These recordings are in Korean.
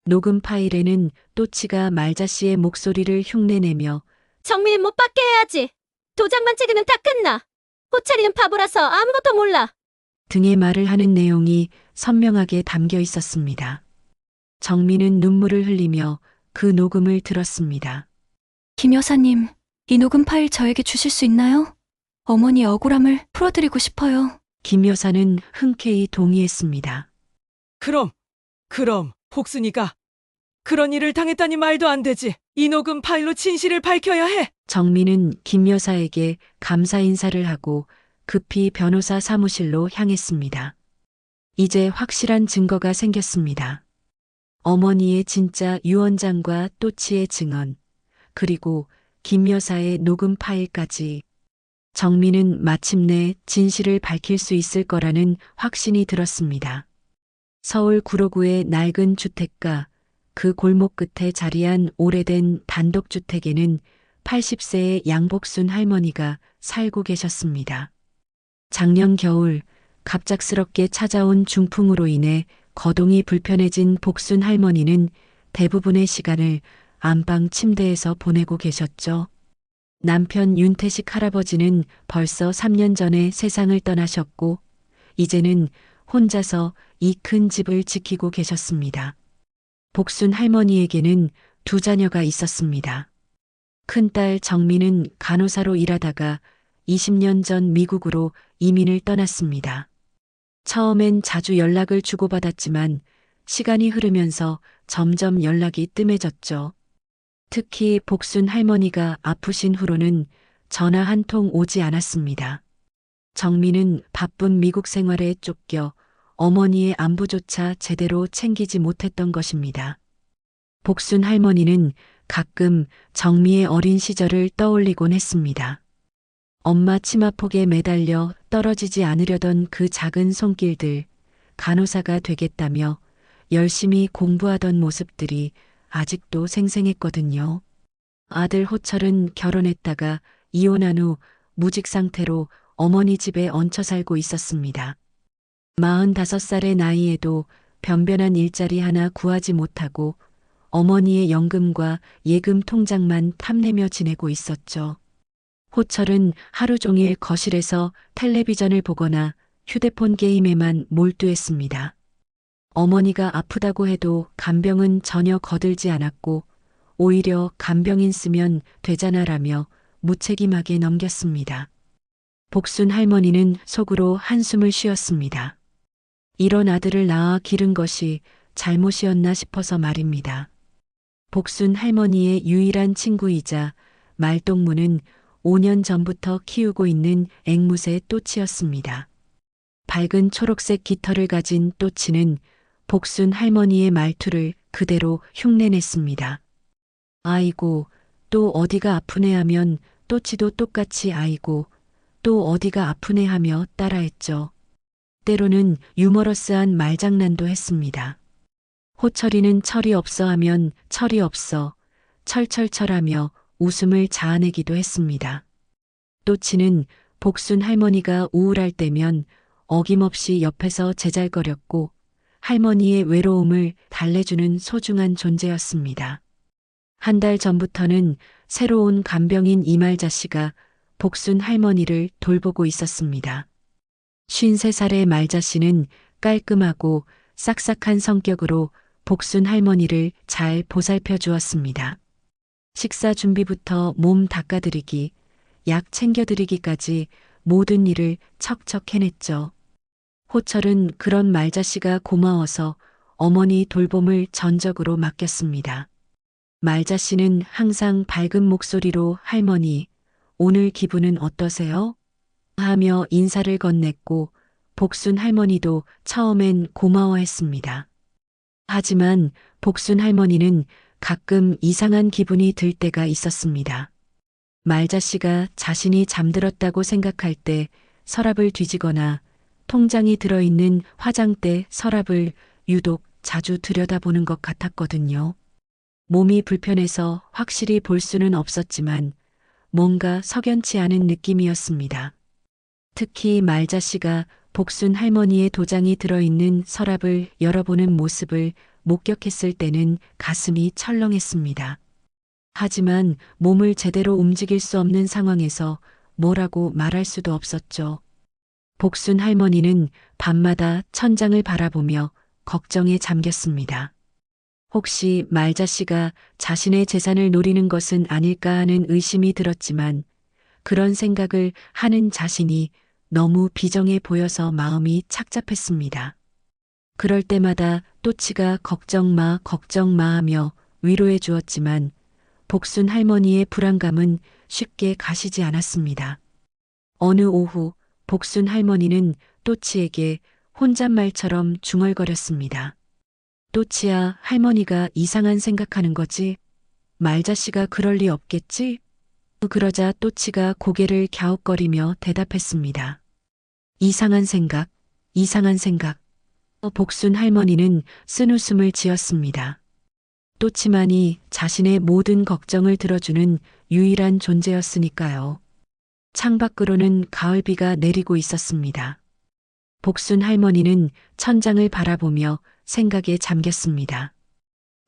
녹음 파일에는 또치가 말자씨의 목소리를 흉내내며 정민이 못 받게 해야지. 도장만 찍으면 다 끝나. 호철이는 바보라서 아무것도 몰라. 등의 말을 하는 내용이 선명하게 담겨 있었습니다. 정민은 눈물을 흘리며 그 녹음을 들었습니다. 김 여사님, 이 녹음 파일 저에게 주실 수 있나요? 어머니 억울함을 풀어드리고 싶어요. 김 여사는 흔쾌히 동의했습니다. 그럼 복순이가 그런 일을 당했다니 말도 안 되지. 이 녹음 파일로 진실을 밝혀야 해. 정민은 김 여사에게 감사 인사를 하고 급히 변호사 사무실로 향했습니다. 이제 확실한 증거가 생겼습니다. 어머니의 진짜 유언장과 또치의 증언, 그리고 김 여사의 녹음 파일까지. 정민은 마침내 진실을 밝힐 수 있을 거라는 확신이 들었습니다. 서울 구로구의 낡은 주택가, 그 골목 끝에 자리한 오래된 단독주택에는 80세의 양복순 할머니가 살고 계셨습니다. 작년 겨울 갑작스럽게 찾아온 중풍으로 인해 거동이 불편해진 복순 할머니는 대부분의 시간을 안방 침대에서 보내고 계셨죠. 남편 윤태식 할아버지는 벌써 3년 전에 세상을 떠나셨고 이제는 혼자서 이 큰 집을 지키고 계셨습니다. 복순 할머니에게는 두 자녀가 있었습니다. 큰딸 정민은 간호사로 일하다가 20년 전 미국으로 이민을 떠났습니다. 처음엔 자주 연락을 주고받았지만 시간이 흐르면서 점점 연락이 뜸해졌죠. 특히 복순 할머니가 아프신 후로는 전화 한 통 오지 않았습니다. 정민은 바쁜 미국 생활에 쫓겨 어머니의 안부조차 제대로 챙기지 못했던 것입니다. 복순 할머니는 가끔 정미의 어린 시절을 떠올리곤 했습니다. 엄마 치마폭에 매달려 떨어지지 않으려던 그 작은 손길들, 간호사가 되겠다며 열심히 공부하던 모습들이 아직도 생생했거든요. 아들 호철은 결혼했다가 이혼한 후 무직 상태로 어머니 집에 얹혀 살고 있었습니다. 45살의 나이에도 변변한 일자리 하나 구하지 못하고 어머니의 연금과 예금 통장만 탐내며 지내고 있었죠. 호철은 하루 종일 거실에서 텔레비전을 보거나 휴대폰 게임에만 몰두했습니다. 어머니가 아프다고 해도 간병은 전혀 거들지 않았고 오히려 간병인 쓰면 되잖아라며 무책임하게 넘겼습니다. 복순 할머니는 속으로 한숨을 쉬었습니다. 이런 아들을 낳아 기른 것이 잘못이었나 싶어서 말입니다. 복순 할머니의 유일한 친구이자 말동무는 5년 전부터 키우고 있는 앵무새 또치였습니다. 밝은 초록색 깃털을 가진 또치는 복순 할머니의 말투를 그대로 흉내냈습니다. 아이고, 또 어디가 아프네 하면 또치도 똑같이 아이고, 또 어디가 아프네 하며 따라했죠. 때로는 유머러스한 말장난도 했습니다. 호철이는 철이 없어 하면 철이 없어, 철철철하며 웃음을 자아내기도 했습니다. 또치는 복순 할머니가 우울할 때면 어김없이 옆에서 제잘거렸고 할머니의 외로움을 달래주는 소중한 존재였습니다. 한 달 전부터는 새로운 간병인 이말자 씨가 복순 할머니를 돌보고 있었습니다. 53살의 말자 씨는 깔끔하고 싹싹한 성격으로 복순 할머니를 잘 보살펴 주었습니다. 식사 준비부터 몸 닦아드리기, 약 챙겨드리기까지 모든 일을 척척 해냈죠. 호철은 그런 말자 씨가 고마워서 어머니 돌봄을 전적으로 맡겼습니다. 말자 씨는 항상 밝은 목소리로 할머니, 오늘 기분은 어떠세요? 하며 인사를 건넸고 복순 할머니도 처음엔 고마워했습니다. 하지만 복순 할머니는 가끔 이상한 기분이 들 때가 있었습니다. 말자 씨가 자신이 잠들었다고 생각할 때 서랍을 뒤지거나 통장이 들어있는 화장대 서랍을 유독 자주 들여다보는 것 같았거든요. 몸이 불편해서 확실히 볼 수는 없었지만 뭔가 석연치 않은 느낌이었습니다. 특히 말자 씨가 복순 할머니의 도장이 들어있는 서랍을 열어보는 모습을 목격했을 때는 가슴이 철렁했습니다. 하지만 몸을 제대로 움직일 수 없는 상황에서 뭐라고 말할 수도 없었죠. 복순 할머니는 밤마다 천장을 바라보며 걱정에 잠겼습니다. 혹시 말자 씨가 자신의 재산을 노리는 것은 아닐까 하는 의심이 들었지만 그런 생각을 하는 자신이 너무 비정해 보여서 마음이 착잡했습니다. 그럴 때마다 또치가 걱정 마 하며 위로해 주었지만 복순 할머니의 불안감은 쉽게 가시지 않았습니다. 어느 오후 복순 할머니는 또치에게 혼잣말처럼 중얼거렸습니다. 또치야, 할머니가 이상한 생각하는 거지? 말자 씨가 그럴 리 없겠지? 그러자 또치가 고개를 갸웃거리며 대답했습니다. 이상한 생각, 이상한 생각. 복순 할머니는 쓴웃음을 지었습니다. 또치만이 자신의 모든 걱정을 들어주는 유일한 존재였으니까요. 창밖으로는 가을비가 내리고 있었습니다. 복순 할머니는 천장을 바라보며 생각에 잠겼습니다.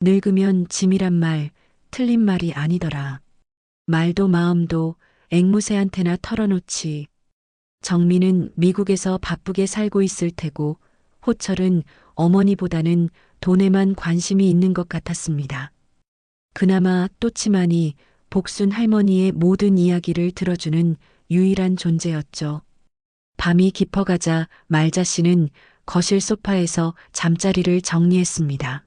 늙으면 짐이란 말, 틀린 말이 아니더라. 말도 마음도 앵무새한테나 털어놓지. 정민은 미국에서 바쁘게 살고 있을 테고 호철은 어머니보다는 돈에만 관심이 있는 것 같았습니다. 그나마 또치만이 복순 할머니의 모든 이야기를 들어주는 유일한 존재였죠. 밤이 깊어가자 말자 씨는 거실 소파에서 잠자리를 정리했습니다.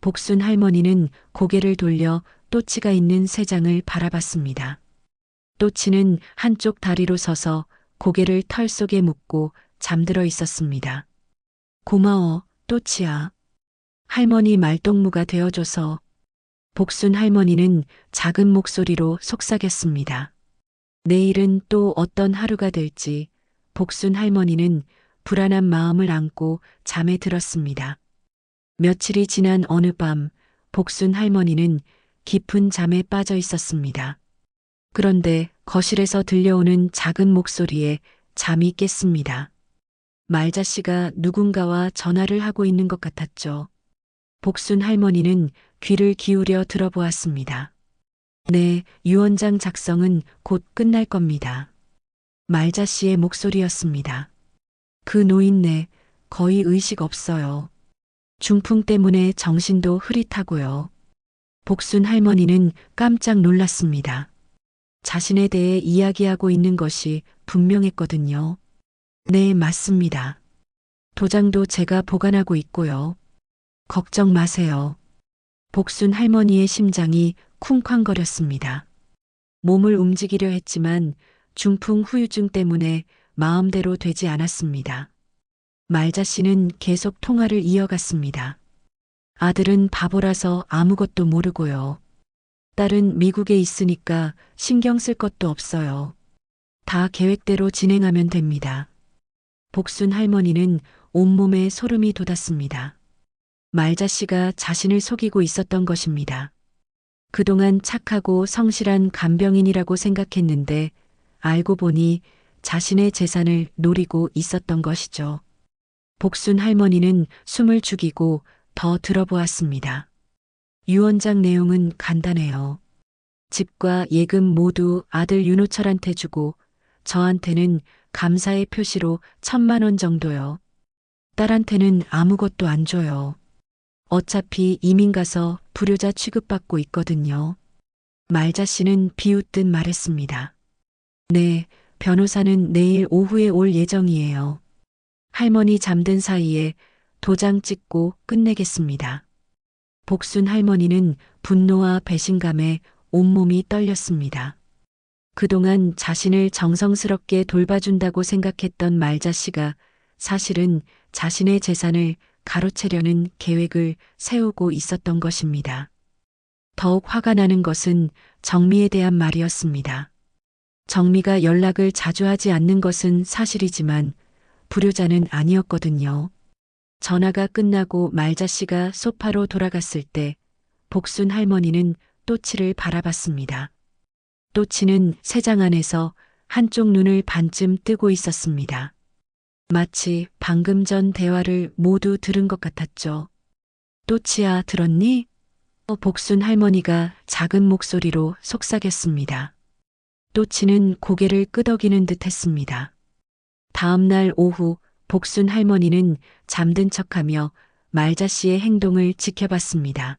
복순 할머니는 고개를 돌려 또치가 있는 새장을 바라봤습니다. 또치는 한쪽 다리로 서서 고개를 털 속에 묻고 잠들어 있었습니다. 고마워, 또치야. 할머니 말동무가 되어줘서. 복순 할머니는 작은 목소리로 속삭였습니다. 내일은 또 어떤 하루가 될지 복순 할머니는 불안한 마음을 안고 잠에 들었습니다. 며칠이 지난 어느 밤 복순 할머니는 깊은 잠에 빠져 있었습니다. 그런데 거실에서 들려오는 작은 목소리에 잠이 깼습니다. 말자 씨가 누군가와 전화를 하고 있는 것 같았죠. 복순 할머니는 귀를 기울여 들어보았습니다. 네, 유언장 작성은 곧 끝날 겁니다. 말자 씨의 목소리였습니다. 그 노인네 거의 의식 없어요. 중풍 때문에 정신도 흐릿하고요. 복순 할머니는 깜짝 놀랐습니다. 자신에 대해 이야기하고 있는 것이 분명했거든요. 네, 맞습니다. 도장도 제가 보관하고 있고요. 걱정 마세요. 복순 할머니의 심장이 쿵쾅거렸습니다. 몸을 움직이려 했지만 중풍 후유증 때문에 마음대로 되지 않았습니다. 말자 씨는 계속 통화를 이어갔습니다. 아들은 바보라서 아무것도 모르고요. 딸은 미국에 있으니까 신경 쓸 것도 없어요. 다 계획대로 진행하면 됩니다. 복순 할머니는 온몸에 소름이 돋았습니다. 말자 씨가 자신을 속이고 있었던 것입니다. 그동안 착하고 성실한 간병인이라고 생각했는데 알고 보니 자신의 재산을 노리고 있었던 것이죠. 복순 할머니는 숨을 죽이고 더 들어보았습니다. 유언장 내용은 간단해요. 집과 예금 모두 아들 윤호철한테 주고 저한테는 감사의 표시로 1,000만 원 정도요. 딸한테는 아무것도 안 줘요. 어차피 이민 가서 불효자 취급받고 있거든요. 말자 씨는 비웃듯 말했습니다. 네, 변호사는 내일 오후에 올 예정이에요. 할머니 잠든 사이에 도장 찍고 끝내겠습니다. 복순 할머니는 분노와 배신감에 온몸이 떨렸습니다. 그동안 자신을 정성스럽게 돌봐준다고 생각했던 말자 씨가 사실은 자신의 재산을 가로채려는 계획을 세우고 있었던 것입니다. 더욱 화가 나는 것은 정미에 대한 말이었습니다. 정미가 연락을 자주 하지 않는 것은 사실이지만 불효자는 아니었거든요. 전화가 끝나고 말자 씨가 소파로 돌아갔을 때 복순 할머니는 또치를 바라봤습니다. 또치는 새장 안에서 한쪽 눈을 반쯤 뜨고 있었습니다. 마치 방금 전 대화를 모두 들은 것 같았죠. 또치야, 들었니? 복순 할머니가 작은 목소리로 속삭였습니다. 또치는 고개를 끄덕이는 듯 했습니다. 다음 날 오후 복순 할머니는 잠든 척하며 말자 씨의 행동을 지켜봤습니다.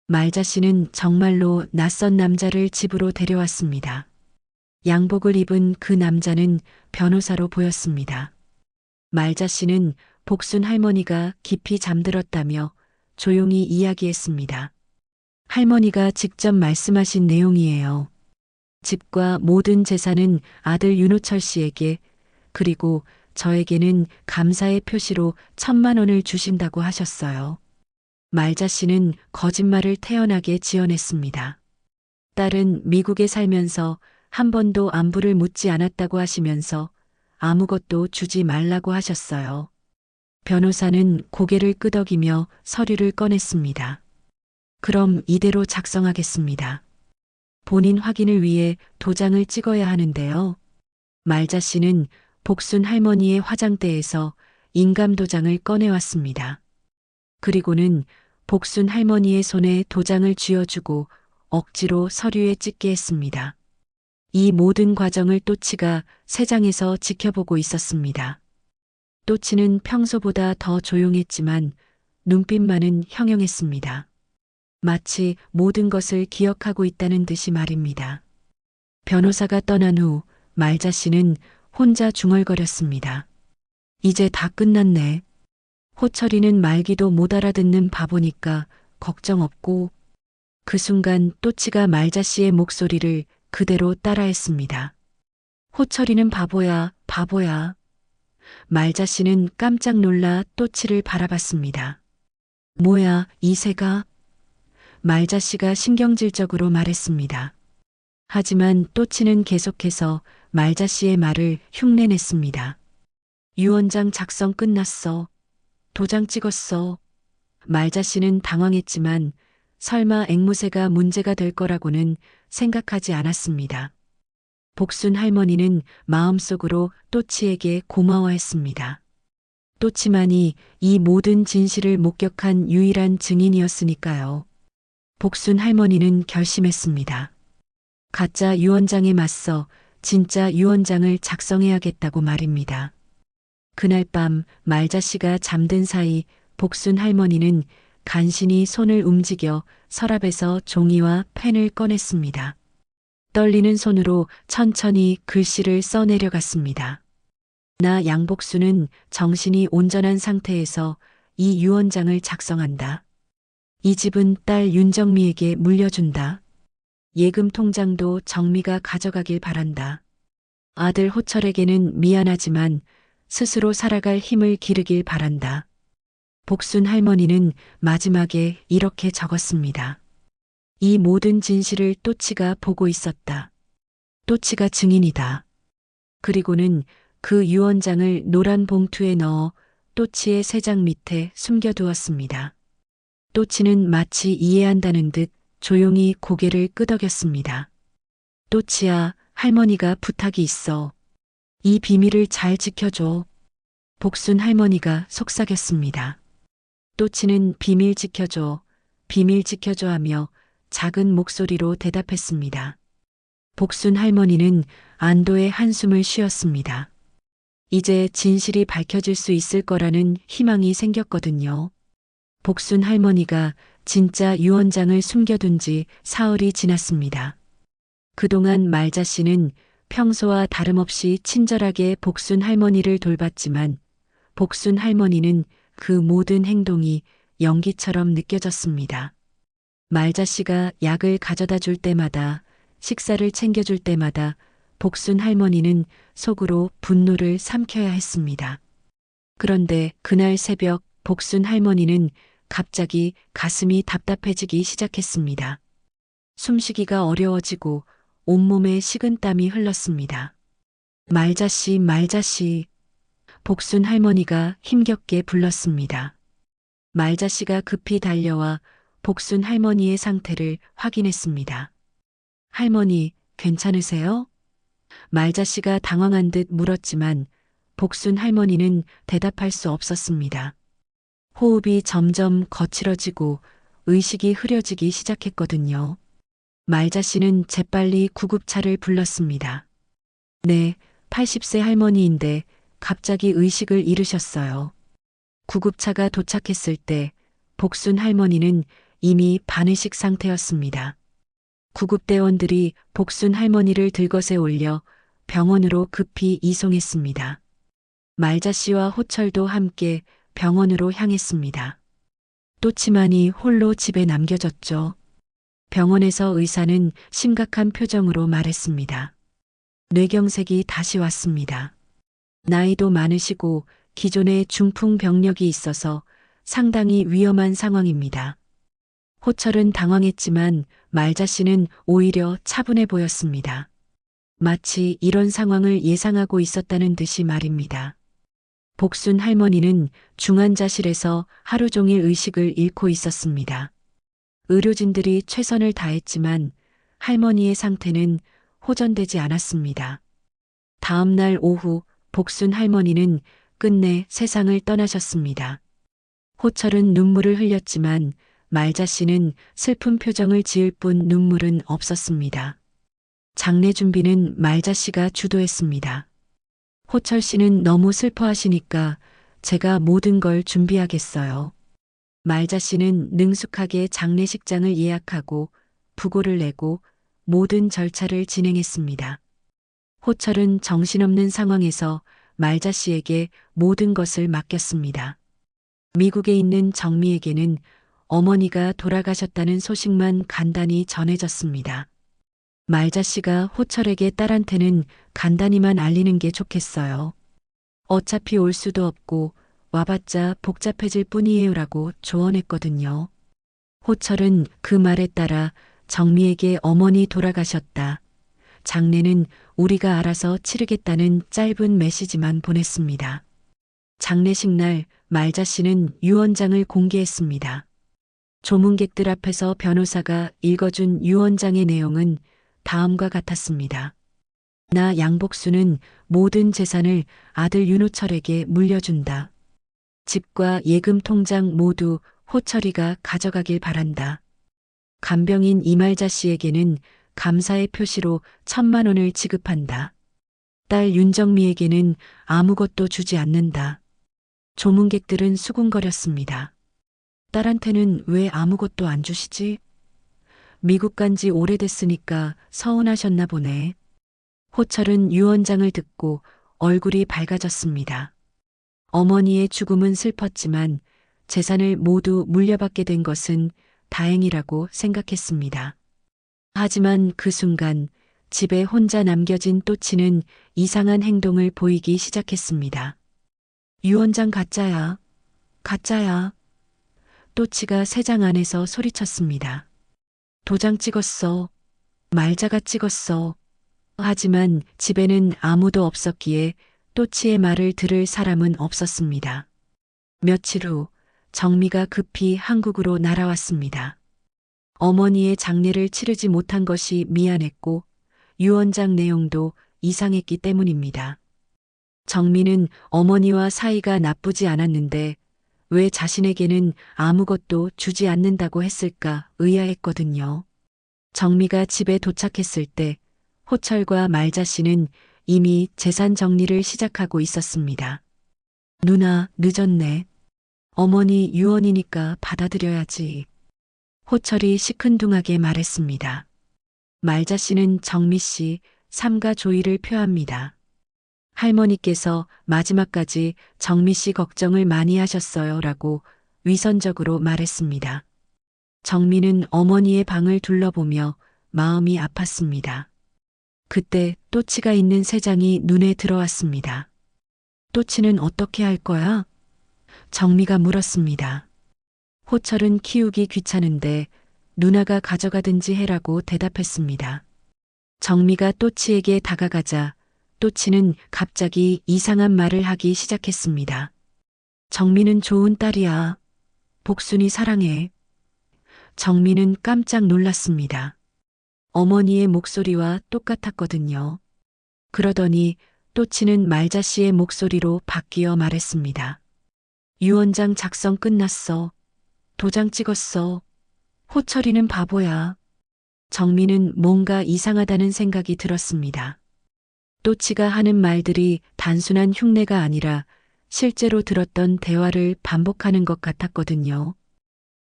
말자 씨는 정말로 낯선 남자를 집으로 데려왔습니다. 양복을 입은 그 남자는 변호사로 보였습니다. 말자 씨는 복순 할머니가 깊이 잠들었다며 조용히 이야기했습니다. 할머니가 직접 말씀하신 내용이에요. 집과 모든 재산은 아들 윤호철 씨에게, 그리고 저에게는 감사의 표시로 1,000만 원을 주신다고 하셨어요. 말자 씨는 거짓말을 태연하게 지어냈습니다. 딸은 미국에 살면서 한 번도 안부를 묻지 않았다고 하시면서 아무것도 주지 말라고 하셨어요. 변호사는 고개를 끄덕이며 서류를 꺼냈습니다. 그럼 이대로 작성하겠습니다. 본인 확인을 위해 도장을 찍어야 하는데요. 말자 씨는 복순 할머니의 화장대에서 인감 도장을 꺼내왔습니다. 그리고는 복순 할머니의 손에 도장을 쥐어주고 억지로 서류에 찍게 했습니다. 이 모든 과정을 또치가 새장에서 지켜보고 있었습니다. 또치는 평소보다 더 조용했지만 눈빛만은 형형했습니다. 마치 모든 것을 기억하고 있다는 듯이 말입니다. 변호사가 떠난 후 말자 씨는 혼자 중얼거렸습니다. 이제 다 끝났네. 호철이는 말기도 못 알아듣는 바보니까 걱정 없고. 그 순간 또치가 말자 씨의 목소리를 그대로 따라했습니다. 호철이는 바보야, 바보야. 말자 씨는 깜짝 놀라 또치를 바라봤습니다. 뭐야, 이 새가? 말자 씨가 신경질적으로 말했습니다. 하지만 또치는 계속해서 말자 씨의 말을 흉내냈습니다. 유언장 작성 끝났어. 도장 찍었어. 말자 씨는 당황했지만 설마 앵무새가 문제가 될 거라고는 생각하지 않았습니다. 복순 할머니는 마음속으로 또치에게 고마워했습니다. 또치만이 이 모든 진실을 목격한 유일한 증인이었으니까요. 복순 할머니는 결심했습니다. 가짜 유언장에 맞서 진짜 유언장을 작성해야겠다고 말입니다. 그날 밤 말자 씨가 잠든 사이 복순 할머니는 간신히 손을 움직여 서랍에서 종이와 펜을 꺼냈습니다. 떨리는 손으로 천천히 글씨를 써내려갔습니다. 나 양복수는 정신이 온전한 상태에서 이 유언장을 작성한다. 이 집은 딸 윤정미에게 물려준다. 예금 통장도 정미가 가져가길 바란다. 아들 호철에게는 미안하지만 스스로 살아갈 힘을 기르길 바란다. 복순 할머니는 마지막에 이렇게 적었습니다. 이 모든 진실을 또치가 보고 있었다. 또치가 증인이다. 그리고는 그 유언장을 노란 봉투에 넣어 또치의 새장 밑에 숨겨두었습니다. 또치는 마치 이해한다는 듯 조용히 고개를 끄덕였습니다. 또치야, 할머니가 부탁이 있어. 이 비밀을 잘 지켜줘. 복순 할머니가 속삭였습니다. 또치는 비밀 지켜줘 하며 작은 목소리로 대답했습니다. 복순 할머니는 안도의 한숨을 쉬었습니다. 이제 진실이 밝혀질 수 있을 거라는 희망이 생겼거든요. 복순 할머니가 진짜 유언장을 숨겨둔 지 사흘이 지났습니다. 그동안 말자 씨는 평소와 다름없이 친절하게 복순 할머니를 돌봤지만 복순 할머니는 그 모든 행동이 연기처럼 느껴졌습니다. 말자 씨가 약을 가져다 줄 때마다, 식사를 챙겨줄 때마다 복순 할머니는 속으로 분노를 삼켜야 했습니다. 그런데 그날 새벽 복순 할머니는 갑자기 가슴이 답답해지기 시작했습니다. 숨쉬기가 어려워지고 온몸에 식은땀이 흘렀습니다. 말자 씨, 말자 씨. 복순 할머니가 힘겹게 불렀습니다. 말자 씨가 급히 달려와 복순 할머니의 상태를 확인했습니다. 할머니, 괜찮으세요? 말자 씨가 당황한 듯 물었지만 복순 할머니는 대답할 수 없었습니다. 호흡이 점점 거칠어지고 의식이 흐려지기 시작했거든요. 말자 씨는 재빨리 구급차를 불렀습니다. 네, 80세 할머니인데 갑자기 의식을 잃으셨어요. 구급차가 도착했을 때 복순 할머니는 이미 반의식 상태였습니다. 구급대원들이 복순 할머니를 들것에 올려 병원으로 급히 이송했습니다. 말자 씨와 호철도 함께 병원으로 향했습니다. 또치만이 홀로 집에 남겨졌죠. 병원에서 의사는 심각한 표정으로 말했습니다. 뇌경색이 다시 왔습니다. 나이도 많으시고 기존에 중풍병력이 있어서 상당히 위험한 상황입니다. 호철은 당황했지만 말자 씨는 오히려 차분해 보였습니다. 마치 이런 상황을 예상하고 있었다는 듯이 말입니다. 복순 할머니는 중환자실에서 하루 종일 의식을 잃고 있었습니다. 의료진들이 최선을 다했지만 할머니의 상태는 호전되지 않았습니다. 다음 날 오후 복순 할머니는 끝내 세상을 떠나셨습니다. 호철은 눈물을 흘렸지만 말자 씨는 슬픈 표정을 지을 뿐 눈물은 없었습니다. 장례 준비는 말자 씨가 주도했습니다. 호철 씨는 너무 슬퍼하시니까 제가 모든 걸 준비하겠어요. 말자 씨는 능숙하게 장례식장을 예약하고 부고를 내고 모든 절차를 진행했습니다. 호철은 정신없는 상황에서 말자 씨에게 모든 것을 맡겼습니다. 미국에 있는 정미에게는 어머니가 돌아가셨다는 소식만 간단히 전해졌습니다. 말자 씨가 호철에게 딸한테는 간단히만 알리는 게 좋겠어요. 어차피 올 수도 없고 와봤자 복잡해질 뿐이에요라고 조언했거든요. 호철은 그 말에 따라 정미에게 어머니 돌아가셨다. 장례는 우리가 알아서 치르겠다는 짧은 메시지만 보냈습니다. 장례식 날 말자 씨는 유언장을 공개했습니다. 조문객들 앞에서 변호사가 읽어준 유언장의 내용은 다음과 같았습니다. 나 양복수는 모든 재산을 아들 윤호철에게 물려준다. 집과 예금 통장 모두 호철이가 가져가길 바란다. 간병인 이말자 씨에게는 감사의 표시로 1,000만 원을 지급한다. 딸 윤정미에게는 아무것도 주지 않는다. 조문객들은 수군거렸습니다. 딸한테는 왜 아무것도 안 주시지? 미국 간 지 오래됐으니까 서운하셨나 보네. 호철은 유언장을 듣고 얼굴이 밝아졌습니다. 어머니의 죽음은 슬펐지만 재산을 모두 물려받게 된 것은 다행이라고 생각했습니다. 하지만 그 순간 집에 혼자 남겨진 또치는 이상한 행동을 보이기 시작했습니다. 유언장 가짜야. 가짜야. 또치가 새장 안에서 소리쳤습니다. 도장 찍었어. 말자가 찍었어. 하지만 집에는 아무도 없었기에 또치의 말을 들을 사람은 없었습니다. 며칠 후 정미가 급히 한국으로 날아왔습니다. 어머니의 장례를 치르지 못한 것이 미안했고 유언장 내용도 이상했기 때문입니다. 정미는 어머니와 사이가 나쁘지 않았는데 왜 자신에게는 아무것도 주지 않는다고 했을까 의아했거든요. 정미가 집에 도착했을 때 호철과 말자 씨는 이미 재산 정리를 시작하고 있었습니다. 누나, 늦었네. 어머니 유언이니까 받아들여야지. 호철이 시큰둥하게 말했습니다. 말자 씨는 정미 씨 삼가 조의를 표합니다. 할머니께서 마지막까지 정미 씨 걱정을 많이 하셨어요 라고 위선적으로 말했습니다. 정미는 어머니의 방을 둘러보며 마음이 아팠습니다. 그때 또치가 있는 세 장이 눈에 들어왔습니다. 또치는 어떻게 할 거야? 정미가 물었습니다. 호철은 키우기 귀찮은데 누나가 가져가든지 해라고 대답했습니다. 정미가 또치에게 다가가자 또치는 갑자기 이상한 말을 하기 시작했습니다. 정미는 좋은 딸이야. 복순이 사랑해. 정미는 깜짝 놀랐습니다. 어머니의 목소리와 똑같았거든요. 그러더니 또치는 말자 씨의 목소리로 바뀌어 말했습니다. 유언장 작성 끝났어. 도장 찍었어. 호철이는 바보야. 정민은 뭔가 이상하다는 생각이 들었습니다. 또치가 하는 말들이 단순한 흉내가 아니라 실제로 들었던 대화를 반복하는 것 같았거든요.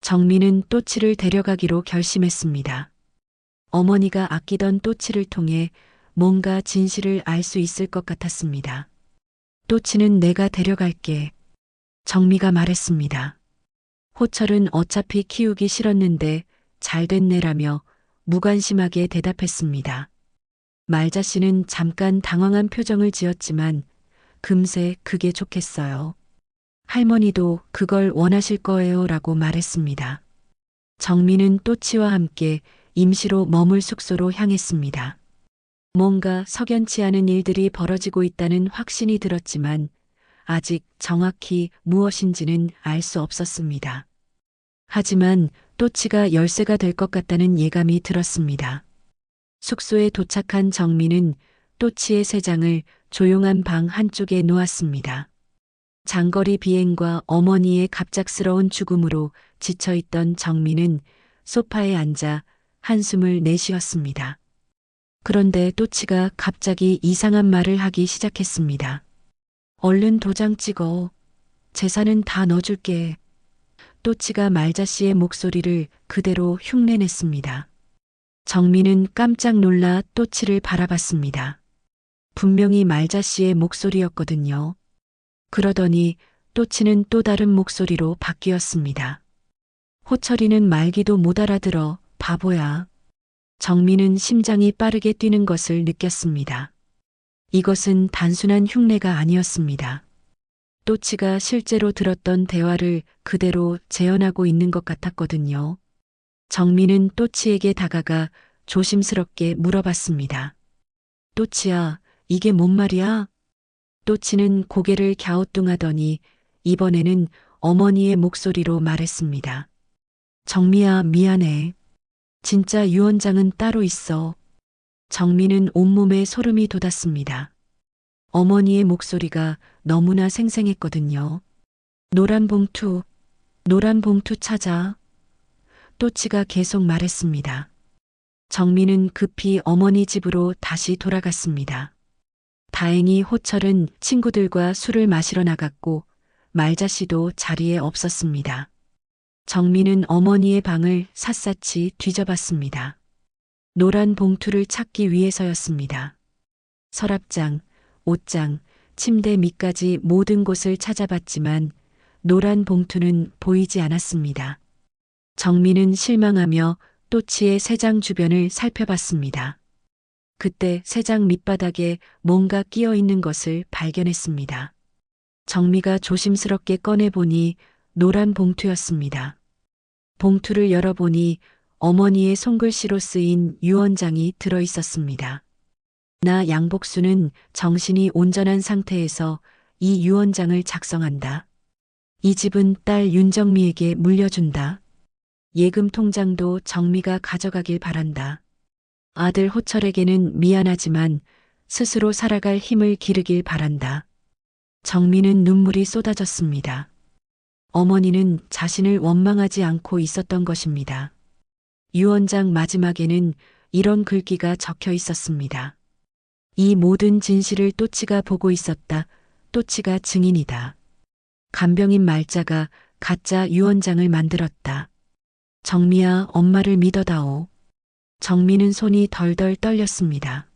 정민은 또치를 데려가기로 결심했습니다. 어머니가 아끼던 또치를 통해 뭔가 진실을 알 수 있을 것 같았습니다. 또치는 내가 데려갈게. 정미가 말했습니다. 호철은 어차피 키우기 싫었는데 잘 됐네라며 무관심하게 대답했습니다. 말자 씨는 잠깐 당황한 표정을 지었지만 금세 그게 좋겠어요. 할머니도 그걸 원하실 거예요 라고 말했습니다. 정민은 또치와 함께 임시로 머물 숙소로 향했습니다. 뭔가 석연치 않은 일들이 벌어지고 있다는 확신이 들었지만 아직 정확히 무엇인지는 알 수 없었습니다. 하지만 또치가 열쇠가 될 것 같다는 예감이 들었습니다. 숙소에 도착한 정민은 또치의 세 장을 조용한 방 한쪽에 놓았습니다. 장거리 비행과 어머니의 갑작스러운 죽음으로 지쳐있던 정민은 소파에 앉아 한숨을 내쉬었습니다. 그런데 또치가 갑자기 이상한 말을 하기 시작했습니다. 얼른 도장 찍어. 재산은 다 넣어줄게. 또치가 말자 씨의 목소리를 그대로 흉내냈습니다. 정민은 깜짝 놀라 또치를 바라봤습니다. 분명히 말자 씨의 목소리였거든요. 그러더니 또치는 또 다른 목소리로 바뀌었습니다. 호철이는 말기도 못 알아들어. 바보야. 정민은 심장이 빠르게 뛰는 것을 느꼈습니다. 이것은 단순한 흉내가 아니었습니다. 또치가 실제로 들었던 대화를 그대로 재현하고 있는 것 같았거든요. 정민은 또치에게 다가가 조심스럽게 물어봤습니다. 또치야, 이게 뭔 말이야? 또치는 고개를 갸우뚱하더니 이번에는 어머니의 목소리로 말했습니다. 정미야, 미안해. 진짜 유언장은 따로 있어. 정민은 온몸에 소름이 돋았습니다. 어머니의 목소리가 너무나 생생했거든요. 노란 봉투 찾아. 또치가 계속 말했습니다. 정민은 급히 어머니 집으로 다시 돌아갔습니다. 다행히 호철은 친구들과 술을 마시러 나갔고 말자 씨도 자리에 없었습니다. 정민은 어머니의 방을 샅샅이 뒤져봤습니다. 노란 봉투를 찾기 위해서였습니다. 서랍장, 옷장, 침대 밑까지 모든 곳을 찾아봤지만 노란 봉투는 보이지 않았습니다. 정민은 실망하며 또치의 세 장 주변을 살펴봤습니다. 그때 세 장 밑바닥에 뭔가 끼어 있는 것을 발견했습니다. 정미가 조심스럽게 꺼내보니 노란 봉투였습니다. 봉투를 열어보니 어머니의 손글씨로 쓰인 유언장이 들어 있었습니다. 나 양복수는 정신이 온전한 상태에서 이 유언장을 작성한다. 이 집은 딸 윤정미에게 물려준다. 예금 통장도 정미가 가져가길 바란다. 아들 호철에게는 미안하지만 스스로 살아갈 힘을 기르길 바란다. 정미는 눈물이 쏟아졌습니다. 어머니는 자신을 원망하지 않고 있었던 것입니다. 유언장 마지막에는 이런 글귀가 적혀 있었습니다. 이 모든 진실을 또치가 보고 있었다. 또치가 증인이다. 간병인 말자가 가짜 유언장을 만들었다. 정미야, 엄마를 믿어다오. 정미는 손이 덜덜 떨렸습니다.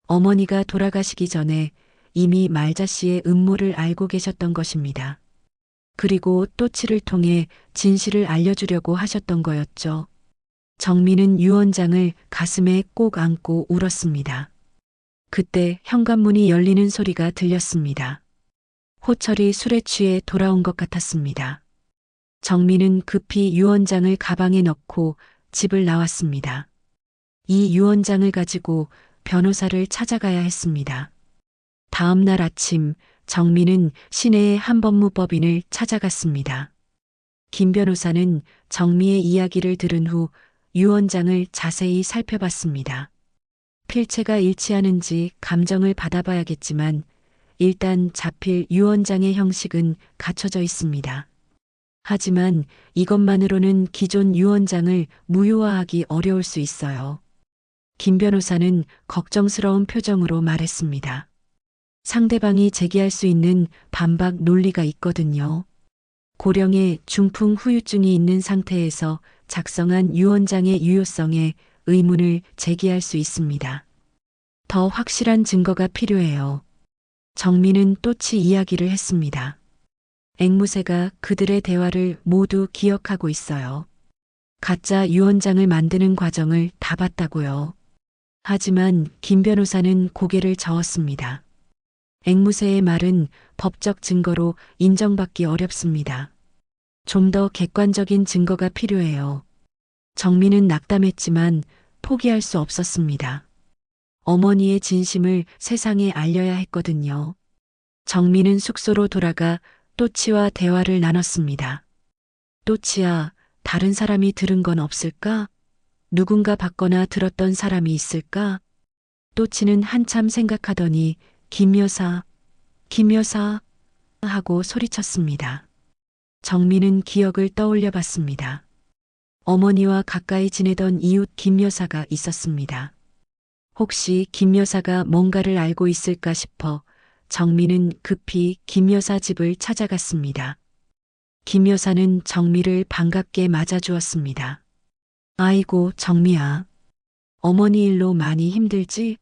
어머니가 돌아가시기 전에 이미 말자 씨의 음모를 알고 계셨던 것입니다. 그리고 또치를 통해 진실을 알려주려고 하셨던 거였죠. 정미는 유언장을 가슴에 꼭 안고 울었습니다. 그때 현관문이 열리는 소리가 들렸습니다. 호철이 술에 취해 돌아온 것 같았습니다. 정미는 급히 유언장을 가방에 넣고 집을 나왔습니다. 이 유언장을 가지고 변호사를 찾아가야 했습니다. 다음 날 아침 정미는 시내의 한 법무법인을 찾아갔습니다. 김 변호사는 정미의 이야기를 들은 후 유언장을 자세히 살펴봤습니다. 필체가 일치하는지 감정을 받아봐야겠지만 일단 잡힐 유 원장의 형식은 갖춰져 있습니다. 하지만 이것만으로는 기존 유 원장을 무효화하기 어려울 수 있어요. 김 변호사는 걱정스러운 표정으로 말했습니다. 상대방이 제기할 수 있는 반박 논리가 있거든요. 고령의 중풍 후유증이 있는 상태에서 작성한 유 원장의 유효성에 의문을 제기할 수 있습니다. 더 확실한 증거가 필요해요. 정민은 또치 이야기를 했습니다. 앵무새가 그들의 대화를 모두 기억하고 있어요. 가짜 유 원장을 만드는 과정을 다 봤다고요. 하지만 김 변호사는 고개를 저었습니다. 앵무새의 말은 법적 증거로 인정받기 어렵습니다. 좀 더 객관적인 증거가 필요해요. 정민은 낙담했지만 포기할 수 없었습니다. 어머니의 진심을 세상에 알려야 했거든요. 정민은 숙소로 돌아가 또치와 대화를 나눴습니다. 또치야, 다른 사람이 들은 건 없을까? 누군가 받거나 들었던 사람이 있을까? 또치는 한참 생각하더니 김 여사 하고 소리쳤습니다. 정민은 기억을 떠올려 봤습니다. 어머니와 가까이 지내던 이웃 김 여사가 있었습니다. 혹시 김 여사가 뭔가를 알고 있을까 싶어 정민은 급히 김 여사 집을 찾아갔습니다. 김 여사는 정미를 반갑게 맞아주었습니다. 아이고, 정미야. 어머니 일로 많이 힘들지?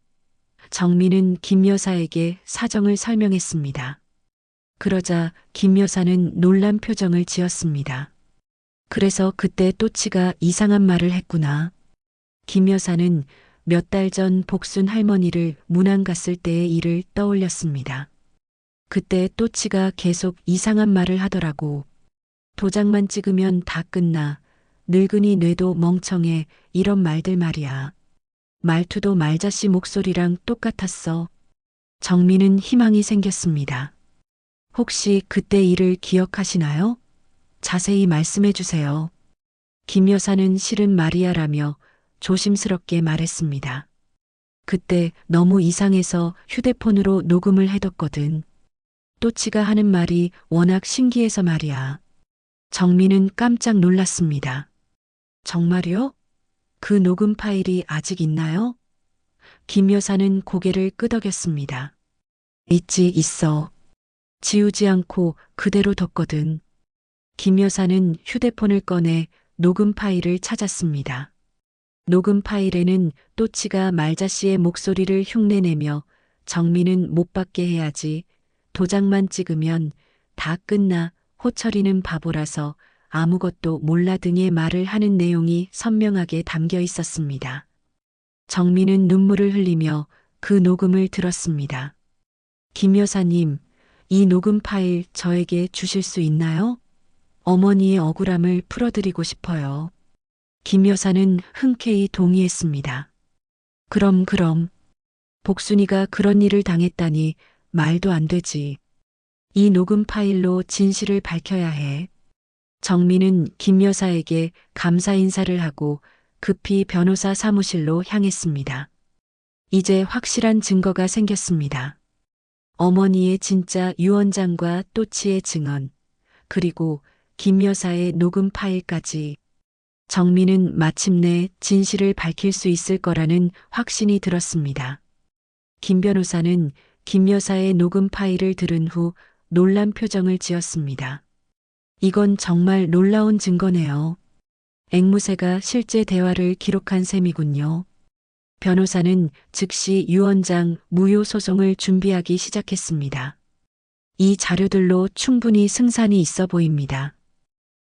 정민은 김 여사에게 사정을 설명했습니다. 그러자 김 여사는 놀란 표정을 지었습니다. 그래서 그때 또치가 이상한 말을 했구나. 김 여사는 몇 달 전 복순 할머니를 문안 갔을 때의 일을 떠올렸습니다. 그때 또치가 계속 이상한 말을 하더라고. 도장만 찍으면 다 끝나. 늙은이 뇌도 멍청해. 이런 말들 말이야. 말투도 말자씨 목소리랑 똑같았어. 정민은 희망이 생겼습니다. 혹시 그때 일을 기억하시나요? 자세히 말씀해 주세요. 김 여사는 실은 말이야라며 조심스럽게 말했습니다. 그때 너무 이상해서 휴대폰으로 녹음을 해뒀거든. 또치가 하는 말이 워낙 신기해서 말이야. 정민은 깜짝 놀랐습니다. 정말요? 그 녹음 파일이 아직 있나요? 김 여사는 고개를 끄덕였습니다. 있어. 지우지 않고 그대로 뒀거든. 김 여사는 휴대폰을 꺼내 녹음 파일을 찾았습니다. 녹음 파일에는 또치가 말자씨의 목소리를 흉내내며 정민은 못 받게 해야지. 도장만 찍으면 다 끝나. 호철이는 바보라서 아무것도 몰라 등의 말을 하는 내용이 선명하게 담겨 있었습니다. 정민은 눈물을 흘리며 그 녹음을 들었습니다. 김 여사님, 이 녹음 파일 저에게 주실 수 있나요? 어머니의 억울함을 풀어드리고 싶어요. 김 여사는 흔쾌히 동의했습니다. 그럼. 복순이가 그런 일을 당했다니 말도 안 되지. 이 녹음 파일로 진실을 밝혀야 해. 정민은 김 여사에게 감사 인사를 하고 급히 변호사 사무실로 향했습니다. 이제 확실한 증거가 생겼습니다. 어머니의 진짜 유 원장과 또치의 증언, 그리고 김 여사의 녹음 파일까지. 정민은 마침내 진실을 밝힐 수 있을 거라는 확신이 들었습니다. 김 변호사는 김 여사의 녹음 파일을 들은 후 놀란 표정을 지었습니다. 이건 정말 놀라운 증거네요. 앵무새가 실제 대화를 기록한 셈이군요. 변호사는 즉시 유 원장 무효 소송을 준비하기 시작했습니다. 이 자료들로 충분히 승산이 있어 보입니다.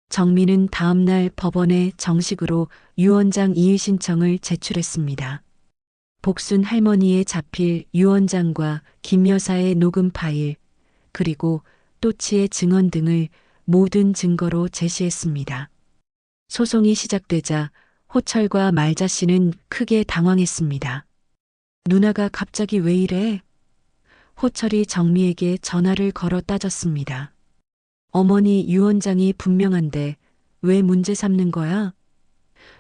정민은 다음날 법원에 정식으로 유 원장 이의 신청을 제출했습니다. 복순 할머니에 잡힐 유 원장과 김 여사의 녹음 파일, 그리고 또치의 증언 등을 모든 증거로 제시했습니다. 소송이 시작되자 호철과 말자 씨는 크게 당황했습니다. 누나가 갑자기 왜 이래? 호철이 정미에게 전화를 걸어 따졌습니다. 어머니 유 원장이 분명한데 왜 문제 삼는 거야?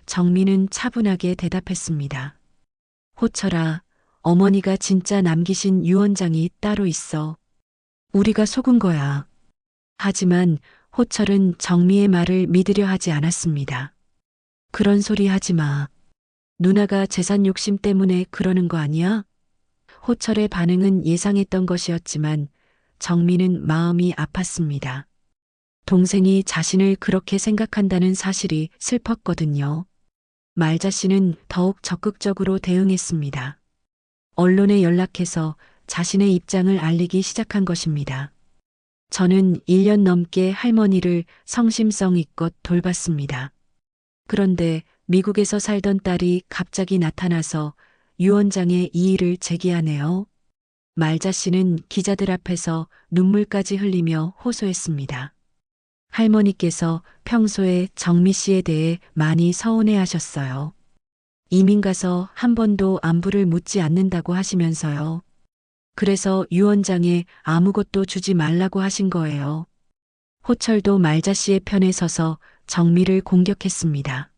정미는 차분하게 대답했습니다. 호철아, 어머니가 진짜 남기신 유 원장이 따로 있어. 우리가 속은 거야. 하지만 호철은 정미의 말을 믿으려 하지 않았습니다. 그런 소리 하지 마. 누나가 재산 욕심 때문에 그러는 거 아니야? 호철의 반응은 예상했던 것이었지만 정미는 마음이 아팠습니다. 동생이 자신을 그렇게 생각한다는 사실이 슬펐거든요. 말자 씨는 더욱 적극적으로 대응했습니다. 언론에 연락해서 자신의 입장을 알리기 시작한 것입니다. 저는 1년 넘게 할머니를 성심성의껏 돌봤습니다. 그런데 미국에서 살던 딸이 갑자기 나타나서 유언장에 이의를 제기하네요. 말자 씨는 기자들 앞에서 눈물까지 흘리며 호소했습니다. 할머니께서 평소에 정미 씨에 대해 많이 서운해 하셨어요. 이민 가서 한 번도 안부를 묻지 않는다고 하시면서요. 그래서 유언장에 아무것도 주지 말라고 하신 거예요. 호철도 말자 씨의 편에 서서 정미를 공격했습니다.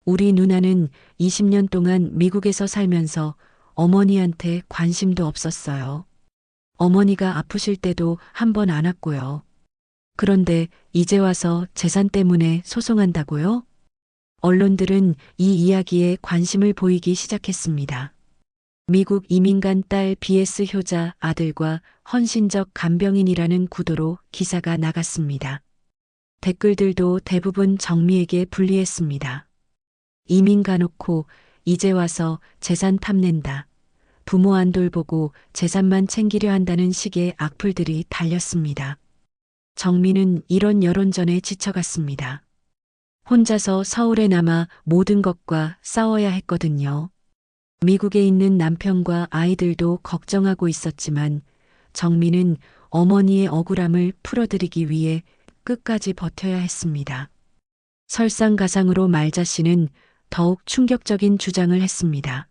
우리 누나는 20년 동안 미국에서 살면서 어머니한테 관심도 없었어요. 어머니가 아프실 때도 한 번 안 왔고요. 그런데 이제 와서 재산 때문에 소송한다고요? 언론들은 이 이야기에 관심을 보이기 시작했습니다. 미국 이민 간 딸 BS 효자 아들과 헌신적 간병인이라는 구도로 기사가 나갔습니다. 댓글들도 대부분 정미에게 불리했습니다. 이민 가놓고 이제 와서 재산 탐낸다. 부모 안 돌보고 재산만 챙기려 한다는 식의 악플들이 달렸습니다. 정미는 이런 여론전에 지쳐갔습니다. 혼자서 서울에 남아 모든 것과 싸워야 했거든요. 미국에 있는 남편과 아이들도 걱정하고 있었지만 정미는 어머니의 억울함을 풀어드리기 위해 끝까지 버텨야 했습니다. 설상가상으로 말자 씨는 더욱 충격적인 주장을 했습니다.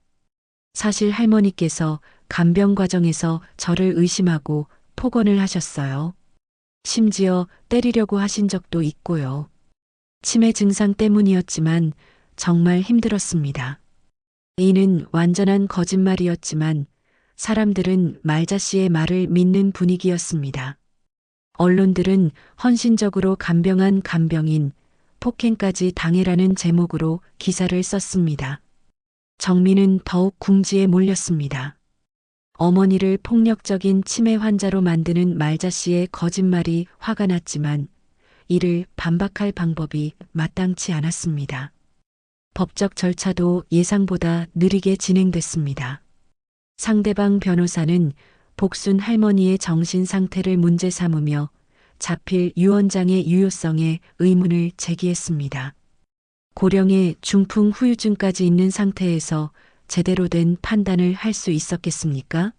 사실 할머니께서 간병 과정에서 저를 의심하고 폭언을 하셨어요. 심지어 때리려고 하신 적도 있고요. 치매 증상 때문이었지만 정말 힘들었습니다. 이는 완전한 거짓말이었지만 사람들은 말자 씨의 말을 믿는 분위기였습니다. 언론들은 헌신적으로 간병한 간병인, 폭행까지 당해라는 제목으로 기사를 썼습니다. 정미는 더욱 궁지에 몰렸습니다. 어머니를 폭력적인 치매 환자로 만드는 말자 씨의 거짓말이 화가 났지만 이를 반박할 방법이 마땅치 않았습니다. 법적 절차도 예상보다 느리게 진행됐습니다. 상대방 변호사는 복순 할머니의 정신 상태를 문제 삼으며 자필 유언장의 유효성에 의문을 제기했습니다. 고령의 중풍 후유증까지 있는 상태에서 제대로 된 판단을 할 수 있었겠습니까?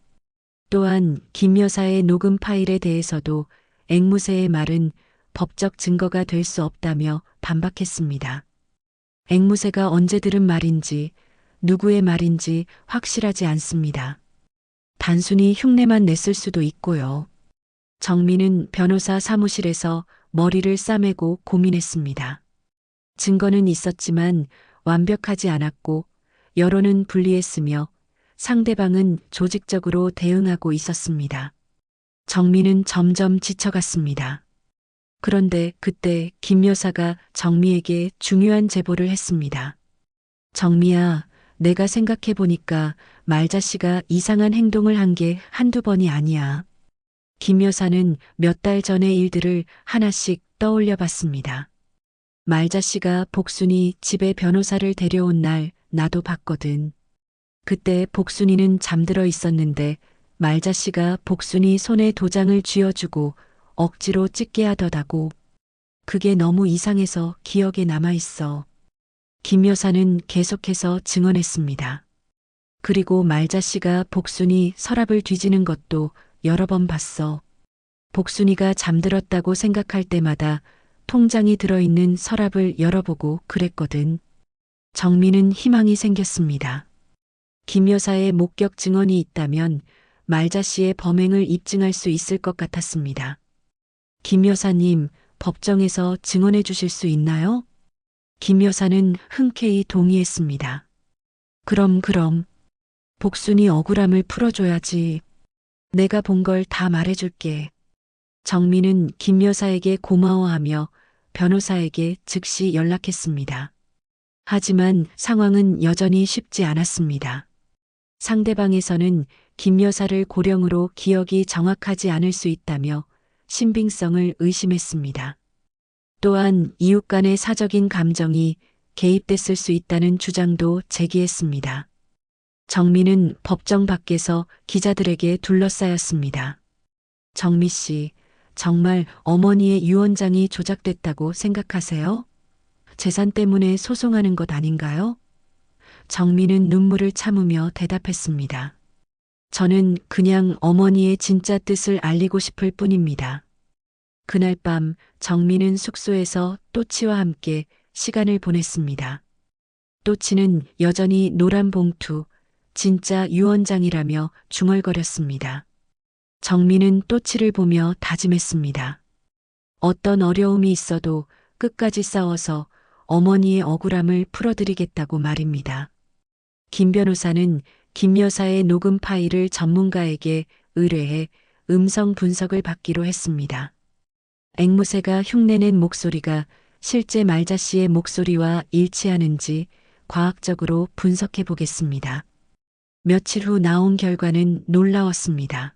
또한 김 여사의 녹음 파일에 대해서도 앵무새의 말은 법적 증거가 될 수 없다며 반박했습니다. 앵무새가 언제 들은 말인지 누구의 말인지 확실하지 않습니다. 단순히 흉내만 냈을 수도 있고요. 정미는 변호사 사무실에서 머리를 싸매고 고민했습니다. 증거는 있었지만 완벽하지 않았고 여론은 불리했으며 상대방은 조직적으로 대응하고 있었습니다. 정미는 점점 지쳐갔습니다. 그런데 그때 김 여사가 정미에게 중요한 제보를 했습니다. 정미야, 내가 생각해보니까 말자 씨가 이상한 행동을 한 게 한두 번이 아니야. 김 여사는 몇 달 전의 일들을 하나씩 떠올려 봤습니다. 말자 씨가 복순이 집에 변호사를 데려온 날 나도 봤거든. 그때 복순이는 잠들어 있었는데 말자 씨가 복순이 손에 도장을 쥐어주고 억지로 찍게 하더라고. 그게 너무 이상해서 기억에 남아있어. 김 여사는 계속해서 증언했습니다. 그리고 말자 씨가 복순이 서랍을 뒤지는 것도 여러 번 봤어. 복순이가 잠들었다고 생각할 때마다 통장이 들어있는 서랍을 열어보고 그랬거든. 정미는 희망이 생겼습니다. 김 여사의 목격 증언이 있다면 말자 씨의 범행을 입증할 수 있을 것 같았습니다. 김 여사님, 법정에서 증언해 주실 수 있나요? 김 여사는 흔쾌히 동의했습니다. 그럼. 복순이 억울함을 풀어줘야지. 내가 본 걸 다 말해줄게. 정민은 김 여사에게 고마워하며 변호사에게 즉시 연락했습니다. 하지만 상황은 여전히 쉽지 않았습니다. 상대방에서는 김 여사를 고령으로 기억이 정확하지 않을 수 있다며 신빙성을 의심했습니다. 또한 이웃 간의 사적인 감정이 개입됐을 수 있다는 주장도 제기했습니다. 정민은 법정 밖에서 기자들에게 둘러싸였습니다. 정미 씨, 정말 어머니의 유언장이 조작됐다고 생각하세요? 재산 때문에 소송하는 것 아닌가요? 정민은 눈물을 참으며 대답했습니다. 저는 그냥 어머니의 진짜 뜻을 알리고 싶을 뿐입니다. 그날 밤 정민은 숙소에서 또치와 함께 시간을 보냈습니다. 또치는 여전히 노란 봉투, 진짜 유언장이라며 중얼거렸습니다. 정민은 또치를 보며 다짐했습니다. 어떤 어려움이 있어도 끝까지 싸워서 어머니의 억울함을 풀어드리겠다고 말입니다. 김 변호사는 김 여사의 녹음 파일을 전문가에게 의뢰해 음성 분석을 받기로 했습니다. 앵무새가 흉내낸 목소리가 실제 말자 씨의 목소리와 일치하는지 과학적으로 분석해 보겠습니다. 며칠 후 나온 결과는 놀라웠습니다.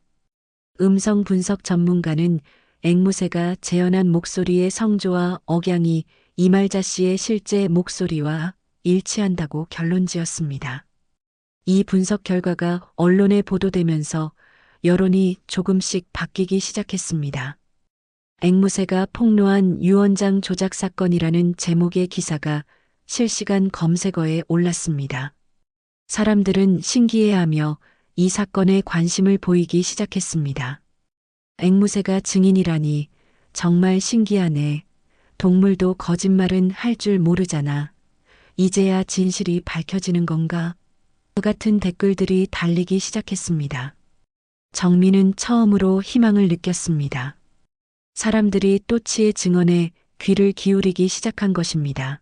음성 분석 전문가는 앵무새가 재현한 목소리의 성조와 억양이 이말자 씨의 실제 목소리와 일치한다고 결론지었습니다. 이 분석 결과가 언론에 보도되면서 여론이 조금씩 바뀌기 시작했습니다. 앵무새가 폭로한 유언장 조작 사건이라는 제목의 기사가 실시간 검색어에 올랐습니다. 사람들은 신기해하며 이 사건에 관심을 보이기 시작했습니다. 앵무새가 증인이라니 정말 신기하네. 동물도 거짓말은 할 줄 모르잖아. 이제야 진실이 밝혀지는 건가? 그 같은 댓글들이 달리기 시작했습니다. 정민은 처음으로 희망을 느꼈습니다. 사람들이 또치의 증언에 귀를 기울이기 시작한 것입니다.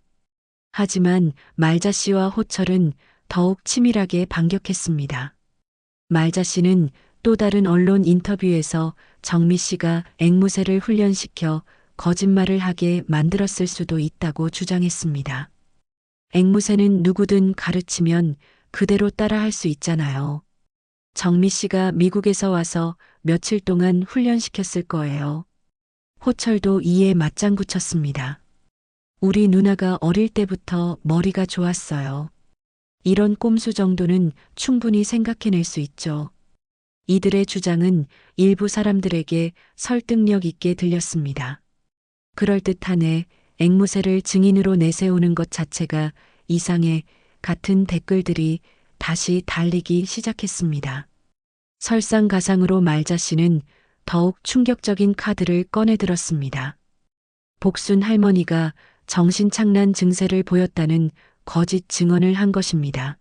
하지만 말자 씨와 호철은 더욱 치밀하게 반격했습니다. 말자 씨는 또 다른 언론 인터뷰에서 정미 씨가 앵무새를 훈련시켜 거짓말을 하게 만들었을 수도 있다고 주장했습니다. 앵무새는 누구든 가르치면 그대로 따라할 수 있잖아요. 정미 씨가 미국에서 와서 며칠 동안 훈련시켰을 거예요. 호철도 이에 맞장구 쳤습니다. 우리 누나가 어릴 때부터 머리가 좋았어요. 이런 꼼수 정도는 충분히 생각해낼 수 있죠. 이들의 주장은 일부 사람들에게 설득력 있게 들렸습니다. 그럴듯하네. 앵무새를 증인으로 내세우는 것 자체가 이상해. 같은 댓글들이 다시 달리기 시작했습니다. 설상가상으로 말자 씨는 더욱 충격적인 카드를 꺼내들었습니다. 복순 할머니가 정신착란 증세를 보였다는 거짓 증언을 한 것입니다.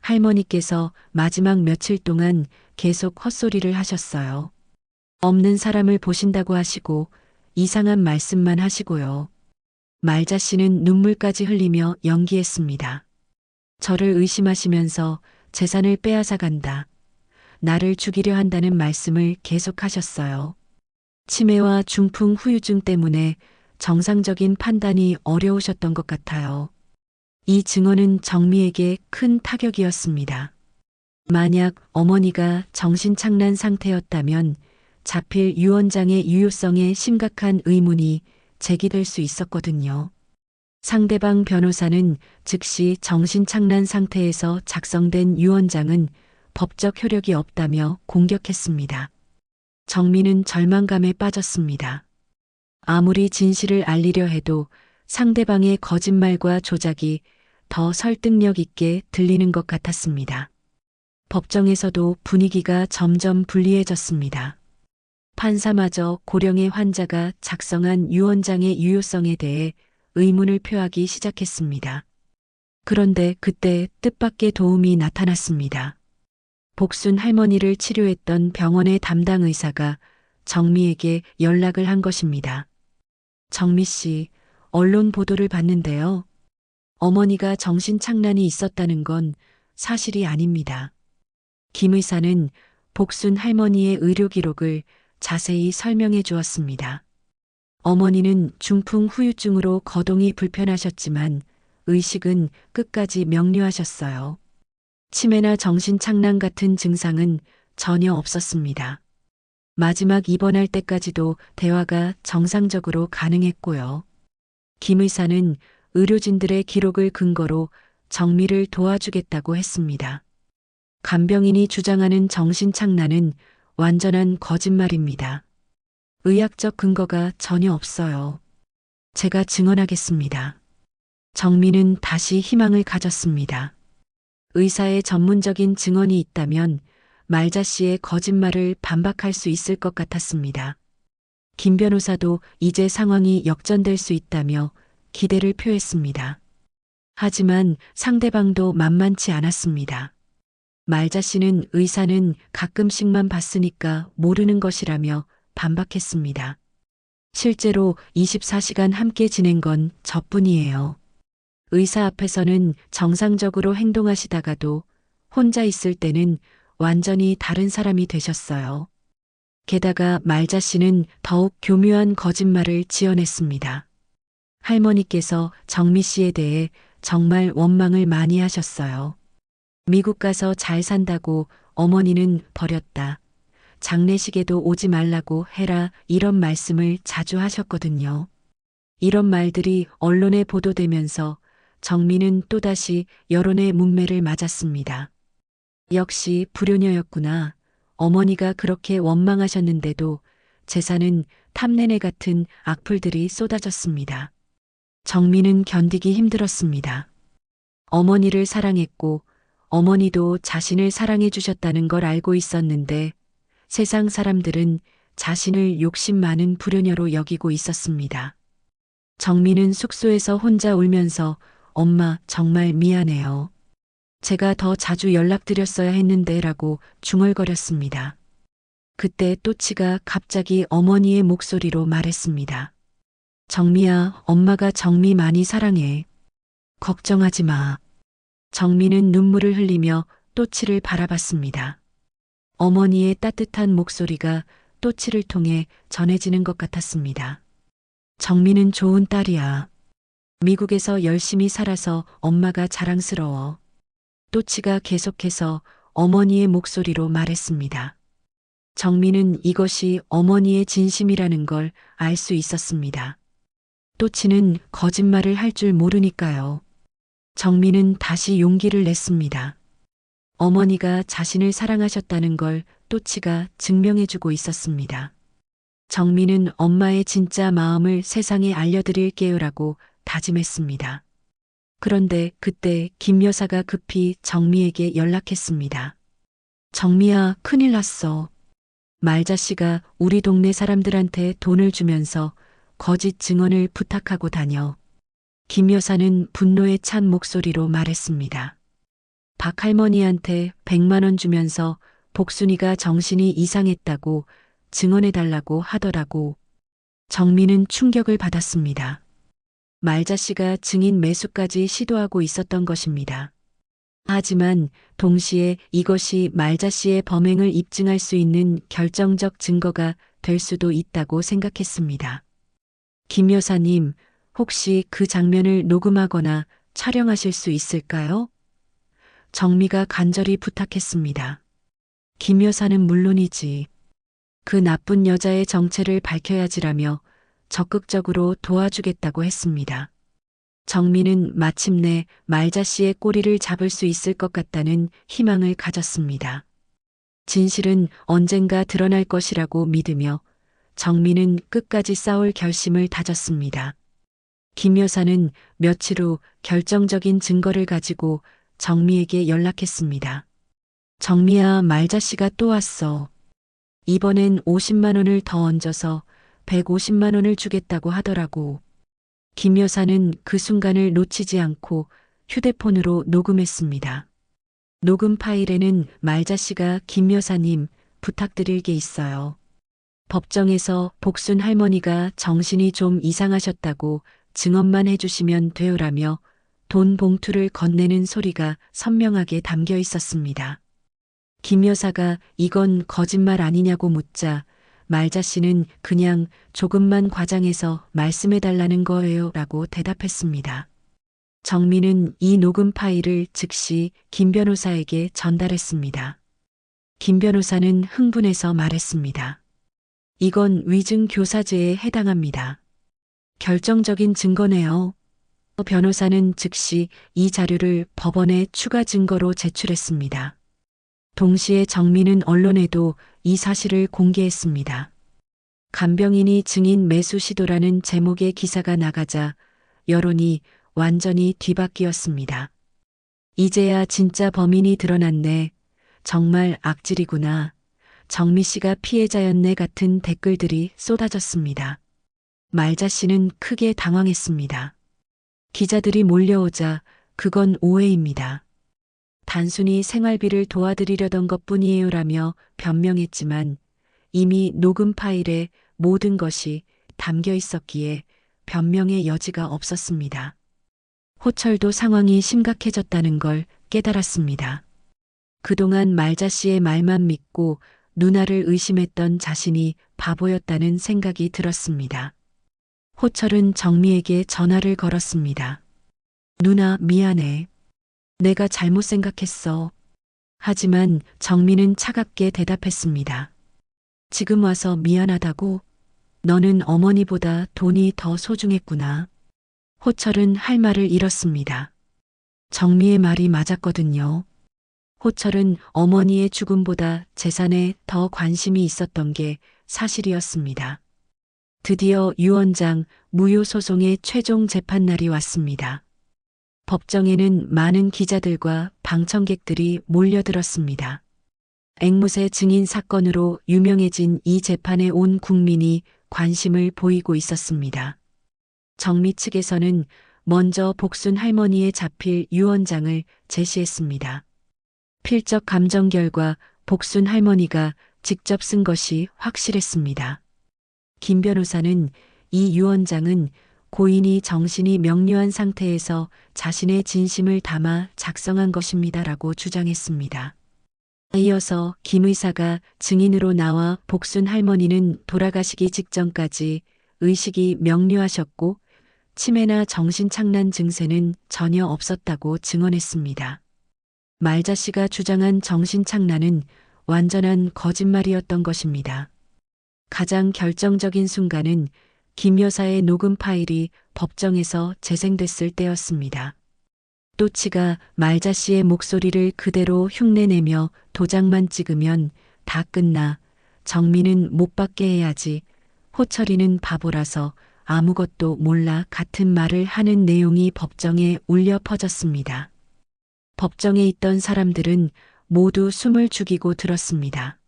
할머니께서 마지막 며칠 동안 계속 헛소리를 하셨어요. 없는 사람을 보신다고 하시고 이상한 말씀만 하시고요. 말자 씨는 눈물까지 흘리며 연기했습니다. 저를 의심하시면서 재산을 빼앗아 간다. 나를 죽이려 한다는 말씀을 계속하셨어요. 치매와 중풍 후유증 때문에 정상적인 판단이 어려우셨던 것 같아요. 이 증언은 정미에게 큰 타격이었습니다. 만약 어머니가 정신착란 상태였다면 자필 유언장의 유효성에 심각한 의문이 제기될 수 있었거든요. 상대방 변호사는 즉시 정신착란 상태에서 작성된 유언장은 법적 효력이 없다며 공격했습니다. 정민은 절망감에 빠졌습니다. 아무리 진실을 알리려 해도 상대방의 거짓말과 조작이 더 설득력 있게 들리는 것 같았습니다. 법정에서도 분위기가 점점 불리해졌습니다. 판사마저 고령의 환자가 작성한 유언장의 유효성에 대해 의문을 표하기 시작했습니다. 그런데 그때 뜻밖의 도움이 나타났습니다. 복순 할머니를 치료했던 병원의 담당 의사가 정미에게 연락을 한 것입니다. 정미 씨, 언론 보도를 봤는데요. 어머니가 정신착란이 있었다는 건 사실이 아닙니다. 김 의사는 복순 할머니의 의료 기록을 자세히 설명해 주었습니다. 어머니는 중풍 후유증으로 거동이 불편하셨지만 의식은 끝까지 명료하셨어요. 치매나 정신착란 같은 증상은 전혀 없었습니다. 마지막 입원할 때까지도 대화가 정상적으로 가능했고요. 김 의사는 의료진들의 기록을 근거로 정미를 도와주겠다고 했습니다. 간병인이 주장하는 정신착란은 완전한 거짓말입니다. 의학적 근거가 전혀 없어요. 제가 증언하겠습니다. 정미는 다시 희망을 가졌습니다. 의사의 전문적인 증언이 있다면 말자 씨의 거짓말을 반박할 수 있을 것 같았습니다. 김 변호사도 이제 상황이 역전될 수 있다며 기대를 표했습니다. 하지만 상대방도 만만치 않았습니다. 말자 씨는 의사는 가끔씩만 봤으니까 모르는 것이라며 반박했습니다. 실제로 24시간 함께 지낸 건 저뿐이에요. 의사 앞에서는 정상적으로 행동하시다가도 혼자 있을 때는 완전히 다른 사람이 되셨어요. 게다가 말자 씨는 더욱 교묘한 거짓말을 지어냈습니다. 할머니께서 정미 씨에 대해 정말 원망을 많이 하셨어요. 미국 가서 잘 산다고 어머니는 버렸다. 장례식에도 오지 말라고 해라 이런 말씀을 자주 하셨거든요. 이런 말들이 언론에 보도되면서 정미는 또다시 여론의 문매를 맞았습니다. 역시 불효녀였구나. 어머니가 그렇게 원망하셨는데도 재산은 탐내네 같은 악플들이 쏟아졌습니다. 정미는 견디기 힘들었습니다. 어머니를 사랑했고 어머니도 자신을 사랑해 주셨다는 걸 알고 있었는데 세상 사람들은 자신을 욕심 많은 불효녀로 여기고 있었습니다. 정미는 숙소에서 혼자 울면서 엄마 정말 미안해요. 제가 더 자주 연락드렸어야 했는데 라고 중얼거렸습니다. 그때 또치가 갑자기 어머니의 목소리로 말했습니다. 정미야, 엄마가 정미 많이 사랑해. 걱정하지 마. 정미는 눈물을 흘리며 또치를 바라봤습니다. 어머니의 따뜻한 목소리가 또치를 통해 전해지는 것 같았습니다. 정미는 좋은 딸이야. 미국에서 열심히 살아서 엄마가 자랑스러워. 또치가 계속해서 어머니의 목소리로 말했습니다. 정미는 이것이 어머니의 진심이라는 걸 알 수 있었습니다. 또치는 거짓말을 할 줄 모르니까요. 정미는 다시 용기를 냈습니다. 어머니가 자신을 사랑하셨다는 걸 또치가 증명해주고 있었습니다. 정미는 엄마의 진짜 마음을 세상에 알려드릴게요라고 다짐했습니다. 그런데 그때 김 여사가 급히 정미에게 연락했습니다. 정미야, 큰일 났어. 말자 씨가 우리 동네 사람들한테 돈을 주면서 거짓 증언을 부탁하고 다녀. 김 여사는 분노에 찬 목소리로 말했습니다. 박 할머니한테 100만 원 주면서 복순이가 정신이 이상했다고 증언해달라고 하더라고. 정미는 충격을 받았습니다. 말자 씨가 증인 매수까지 시도하고 있었던 것입니다. 하지만 동시에 이것이 말자 씨의 범행을 입증할 수 있는 결정적 증거가 될 수도 있다고 생각했습니다. 김 여사님, 혹시 그 장면을 녹음하거나 촬영하실 수 있을까요? 정미가 간절히 부탁했습니다. 김 여사는 물론이지. 그 나쁜 여자의 정체를 밝혀야지라며 적극적으로 도와주겠다고 했습니다. 정미는 마침내 말자 씨의 꼬리를 잡을 수 있을 것 같다는 희망을 가졌습니다. 진실은 언젠가 드러날 것이라고 믿으며 정미는 끝까지 싸울 결심을 다졌습니다. 김 여사는 며칠 후 결정적인 증거를 가지고 정미에게 연락했습니다. 정미야, 말자 씨가 또 왔어. 이번엔 50만 원을 더 얹어서 150만 원을 주겠다고 하더라고. 김 여사는 그 순간을 놓치지 않고 휴대폰으로 녹음했습니다. 녹음 파일에는 말자 씨가 김 여사님 부탁드릴 게 있어요. 법정에서 복순 할머니가 정신이 좀 이상하셨다고 증언만 해주시면 돼요라며 돈 봉투를 건네는 소리가 선명하게 담겨 있었습니다. 김 여사가 이건 거짓말 아니냐고 묻자 말자 씨는 그냥 조금만 과장해서 말씀해달라는 거예요 라고 대답했습니다. 정민은 이 녹음 파일을 즉시 김 변호사에게 전달했습니다. 김 변호사는 흥분해서 말했습니다. 이건 위증 교사죄에 해당합니다. 결정적인 증거네요. 변호사는 즉시 이 자료를 법원에 추가 증거로 제출했습니다. 동시에 정민은 언론에도 이 사실을 공개했습니다. 간병인이 증인 매수 시도라는 제목의 기사가 나가자 여론이 완전히 뒤바뀌었습니다. 이제야 진짜 범인이 드러났네. 정말 악질이구나. 정미 씨가 피해자였네 같은 댓글들이 쏟아졌습니다. 말자 씨는 크게 당황했습니다. 기자들이 몰려오자 그건 오해입니다. 단순히 생활비를 도와드리려던 것뿐이에요라며 변명했지만 이미 녹음 파일에 모든 것이 담겨 있었기에 변명의 여지가 없었습니다. 호철도 상황이 심각해졌다는 걸 깨달았습니다. 그동안 말자 씨의 말만 믿고 누나를 의심했던 자신이 바보였다는 생각이 들었습니다. 호철은 정미에게 전화를 걸었습니다. 누나, 미안해. 내가 잘못 생각했어. 하지만 정미는 차갑게 대답했습니다. 지금 와서 미안하다고? 너는 어머니보다 돈이 더 소중했구나. 호철은 할 말을 잃었습니다. 정미의 말이 맞았거든요. 호철은 어머니의 죽음보다 재산에 더 관심이 있었던 게 사실이었습니다. 드디어 유 원장 무효 소송의 최종 재판날이 왔습니다. 법정에는 많은 기자들과 방청객들이 몰려들었습니다. 앵무새 증인 사건으로 유명해진 이 재판에 온 국민이 관심을 보이고 있었습니다. 정미 측에서는 먼저 복순 할머니에 잡힐 유 원장을 제시했습니다. 필적 감정 결과 복순 할머니가 직접 쓴 것이 확실했습니다. 김 변호사는 이 유 원장은 고인이 정신이 명료한 상태에서 자신의 진심을 담아 작성한 것입니다라고 주장했습니다. 이어서 김 의사가 증인으로 나와 복순 할머니는 돌아가시기 직전까지 의식이 명료하셨고 치매나 정신착란 증세는 전혀 없었다고 증언했습니다. 말자 씨가 주장한 정신착란은 완전한 거짓말이었던 것입니다. 가장 결정적인 순간은 김 여사의 녹음 파일이 법정에서 재생됐을 때였습니다. 또치가 말자 씨의 목소리를 그대로 흉내내며 도장만 찍으면 다 끝나. 정민은 못 받게 해야지. 호철이는 바보라서 아무것도 몰라 같은 말을 하는 내용이 법정에 울려 퍼졌습니다. 법정에 있던 사람들은 모두 숨을 죽이고 들었습니다.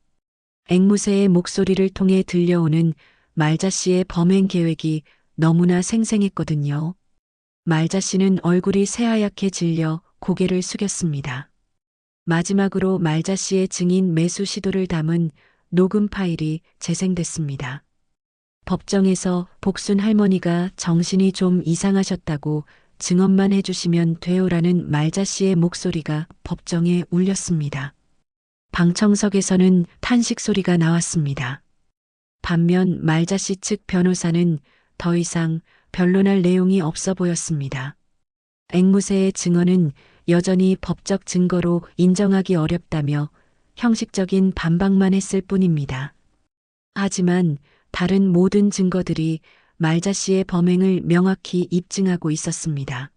앵무새의 목소리를 통해 들려오는 말자 씨의 범행 계획이 너무나 생생했거든요. 말자 씨는 얼굴이 새하얗게 질려 고개를 숙였습니다. 마지막으로 말자 씨의 증인 매수 시도를 담은 녹음 파일이 재생됐습니다. 법정에서 복순 할머니가 정신이 좀 이상하셨다고 증언만 해주시면 돼요라는 말자 씨의 목소리가 법정에 울렸습니다. 방청석에서는 탄식 소리가 나왔습니다. 반면 말자 씨 측 변호사는 더 이상 변론할 내용이 없어 보였습니다. 앵무새의 증언은 여전히 법적 증거로 인정하기 어렵다며 형식적인 반박만 했을 뿐입니다. 하지만 다른 모든 증거들이 말자 씨의 범행을 명확히 입증하고 있었습니다.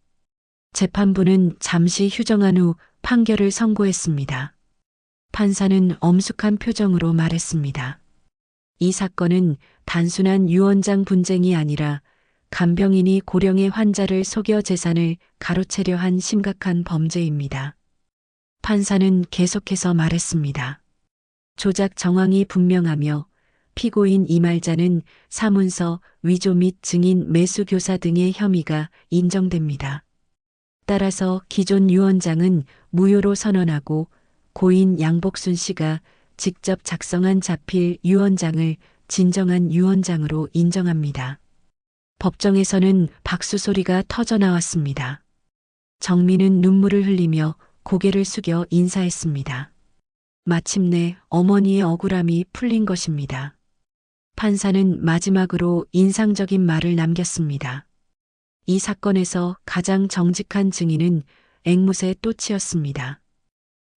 재판부는 잠시 휴정한 후 판결을 선고했습니다. 판사는 엄숙한 표정으로 말했습니다. 이 사건은 단순한 유 원장 분쟁이 아니라 간병인이 고령의 환자를 속여 재산을 가로채려 한 심각한 범죄입니다. 판사는 계속해서 말했습니다. 조작 정황이 분명하며 피고인 이말자는 사문서 위조 및 증인 매수 교사 등의 혐의가 인정됩니다. 따라서 기존 유 원장은 무효로 선언하고 고인 양복순 씨가 직접 작성한 자필 유 원장을 진정한 유 원장으로 인정합니다. 법정에서는 박수 소리가 터져 나왔습니다. 정민은 눈물을 흘리며 고개를 숙여 인사했습니다. 마침내 어머니의 억울함이 풀린 것입니다. 판사는 마지막으로 인상적인 말을 남겼습니다. 이 사건에서 가장 정직한 증인은 앵무새 또치였습니다.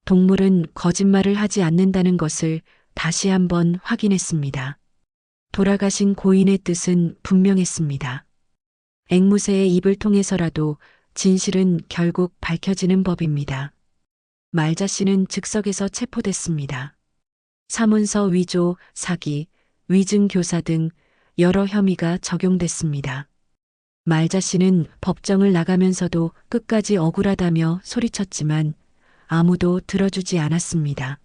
동물은 거짓말을 하지 않는다는 것을 다시 한번 확인했습니다. 돌아가신 고인의 뜻은 분명했습니다. 앵무새의 입을 통해서라도 진실은 결국 밝혀지는 법입니다. 말자 씨는 즉석에서 체포됐습니다. 사문서 위조, 사기, 위증 교사 등 여러 혐의가 적용됐습니다. 말자 씨는 법정을 나가면서도 끝까지 억울하다며 소리쳤지만 아무도 들어주지 않았습니다.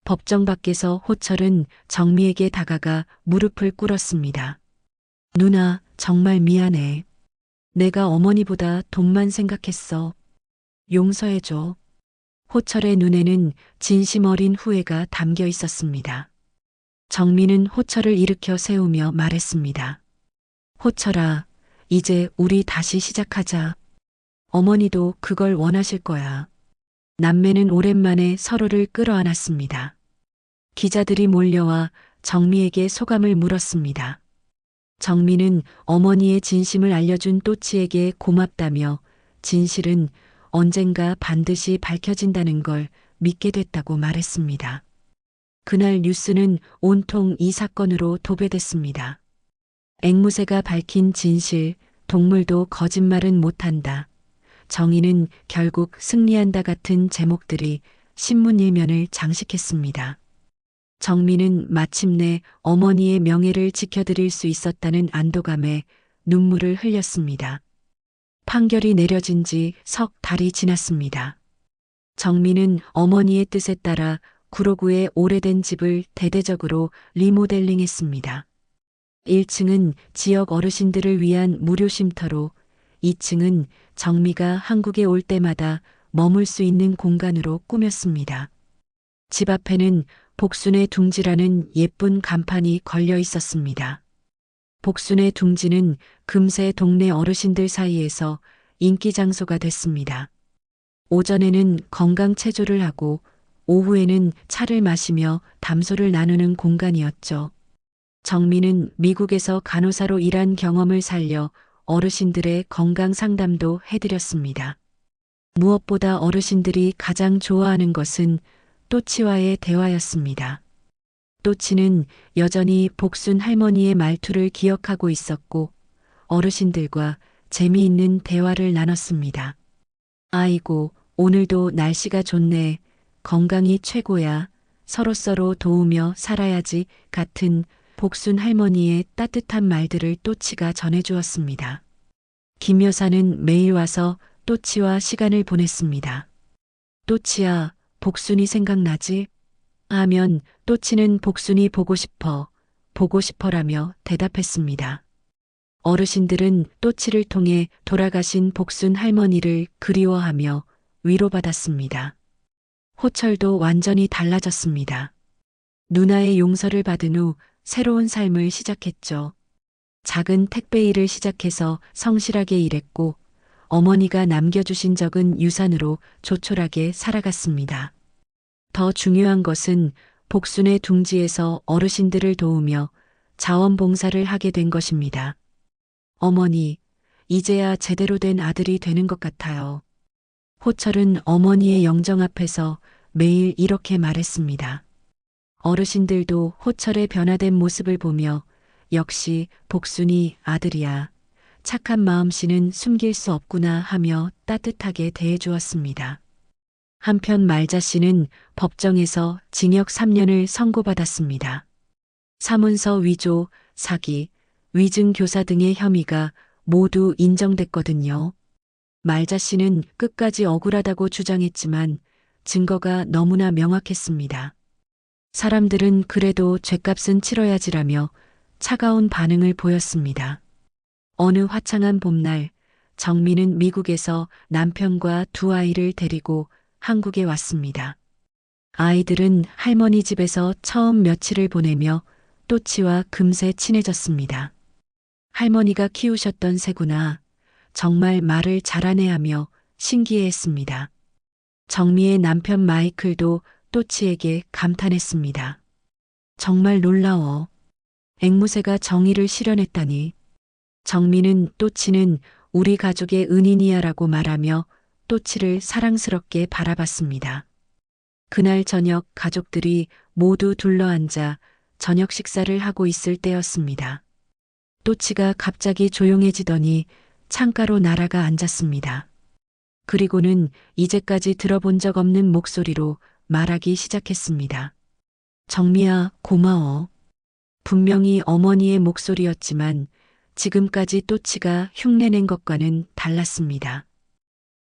법정 밖에서 호철은 정미에게 다가가 무릎을 꿇었습니다. 누나, 정말 미안해. 내가 어머니보다 돈만 생각했어. 용서해줘. 호철의 눈에는 진심 어린 후회가 담겨 있었습니다. 정미는 호철을 일으켜 세우며 말했습니다. 호철아, 이제 우리 다시 시작하자. 어머니도 그걸 원하실 거야. 남매는 오랜만에 서로를 끌어안았습니다. 기자들이 몰려와 정미에게 소감을 물었습니다. 정미는 어머니의 진심을 알려준 또치에게 고맙다며 진실은 언젠가 반드시 밝혀진다는 걸 믿게 됐다고 말했습니다. 그날 뉴스는 온통 이 사건으로 도배됐습니다. 앵무새가 밝힌 진실, 동물도 거짓말은 못한다. 정의는 결국 승리한다 같은 제목들이 신문 일면을 장식했습니다. 정미는 마침내 어머니의 명예를 지켜드릴 수 있었다는 안도감에 눈물을 흘렸습니다. 판결이 내려진 지 석 달이 지났습니다. 정미는 어머니의 뜻에 따라 구로구의 오래된 집을 대대적으로 리모델링했습니다. 1층은 지역 어르신들을 위한 무료 쉼터로, 2층은 정미가 한국에 올 때마다 머물 수 있는 공간으로 꾸몄습니다. 집 앞에는 복순의 둥지라는 예쁜 간판이 걸려 있었습니다. 복순의 둥지는 금세 동네 어르신들 사이에서 인기 장소가 됐습니다. 오전에는 건강 체조를 하고 오후에는 차를 마시며 담소를 나누는 공간이었죠. 정미는 미국에서 간호사로 일한 경험을 살려 어르신들의 건강 상담도 해드렸습니다. 무엇보다 어르신들이 가장 좋아하는 것은 또치와의 대화였습니다. 또치는 여전히 복순 할머니의 말투를 기억하고 있었고 어르신들과 재미있는 대화를 나눴습니다. 아이고, 오늘도 날씨가 좋네. 건강이 최고야. 서로서로 도우며 살아야지 같은 복순 할머니의 따뜻한 말들을 또치가 전해주었습니다. 김 여사는 매일 와서 또치와 시간을 보냈습니다. 또치야, 복순이 생각나지? 하면 또치는 복순이 보고 싶어라며 대답했습니다. 어르신들은 또치를 통해 돌아가신 복순 할머니를 그리워하며 위로받았습니다. 호철도 완전히 달라졌습니다. 누나의 용서를 받은 후 새로운 삶을 시작했죠. 작은 택배 일을 시작해서 성실하게 일했고 어머니가 남겨주신 적은 유산으로 조촐하게 살아갔습니다. 더 중요한 것은 복순의 둥지에서 어르신들을 도우며 자원봉사를 하게 된 것입니다. 어머니, 이제야 제대로 된 아들이 되는 것 같아요. 호철은 어머니의 영정 앞에서 매일 이렇게 말했습니다. 어르신들도 호철의 변화된 모습을 보며 역시 복순이 아들이야. 착한 마음씨는 숨길 수 없구나 하며 따뜻하게 대해주었습니다. 한편 말자 씨는 법정에서 징역 3년을 선고받았습니다. 사문서 위조, 사기, 위증 교사 등의 혐의가 모두 인정됐거든요. 말자 씨는 끝까지 억울하다고 주장했지만 증거가 너무나 명확했습니다. 사람들은 그래도 죗값은 치러야지라며 차가운 반응을 보였습니다. 어느 화창한 봄날, 정미는 미국에서 남편과 두 아이를 데리고 한국에 왔습니다. 아이들은 할머니 집에서 처음 며칠을 보내며 또치와 금세 친해졌습니다. 할머니가 키우셨던 새구나. 정말 말을 잘하네 하며 신기해했습니다. 정미의 남편 마이클도 또치에게 감탄했습니다. 정말 놀라워. 앵무새가 정의를 실현했다니. 정민은 또치는 우리 가족의 은인이야라고 말하며 또치를 사랑스럽게 바라봤습니다. 그날 저녁 가족들이 모두 둘러앉아 저녁 식사를 하고 있을 때였습니다. 또치가 갑자기 조용해지더니 창가로 날아가 앉았습니다. 그리고는 이제까지 들어본 적 없는 목소리로 말하기 시작했습니다. 정미야, 고마워. 분명히 어머니의 목소리였지만 지금까지 또치가 흉내낸 것과는 달랐습니다.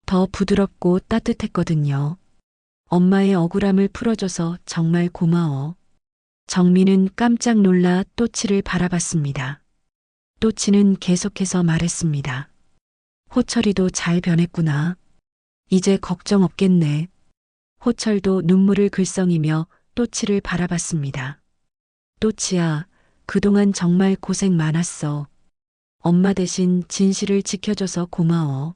더 부드럽고 따뜻했거든요. 엄마의 억울함을 풀어줘서 정말 고마워. 정민은 깜짝 놀라 또치를 바라봤습니다. 또치는 계속해서 말했습니다. 호철이도 잘 변했구나. 이제 걱정 없겠네. 호철도 눈물을 글썽이며 또치를 바라봤습니다. 또치야, 그동안 정말 고생 많았어. 엄마 대신 진실을 지켜줘서 고마워.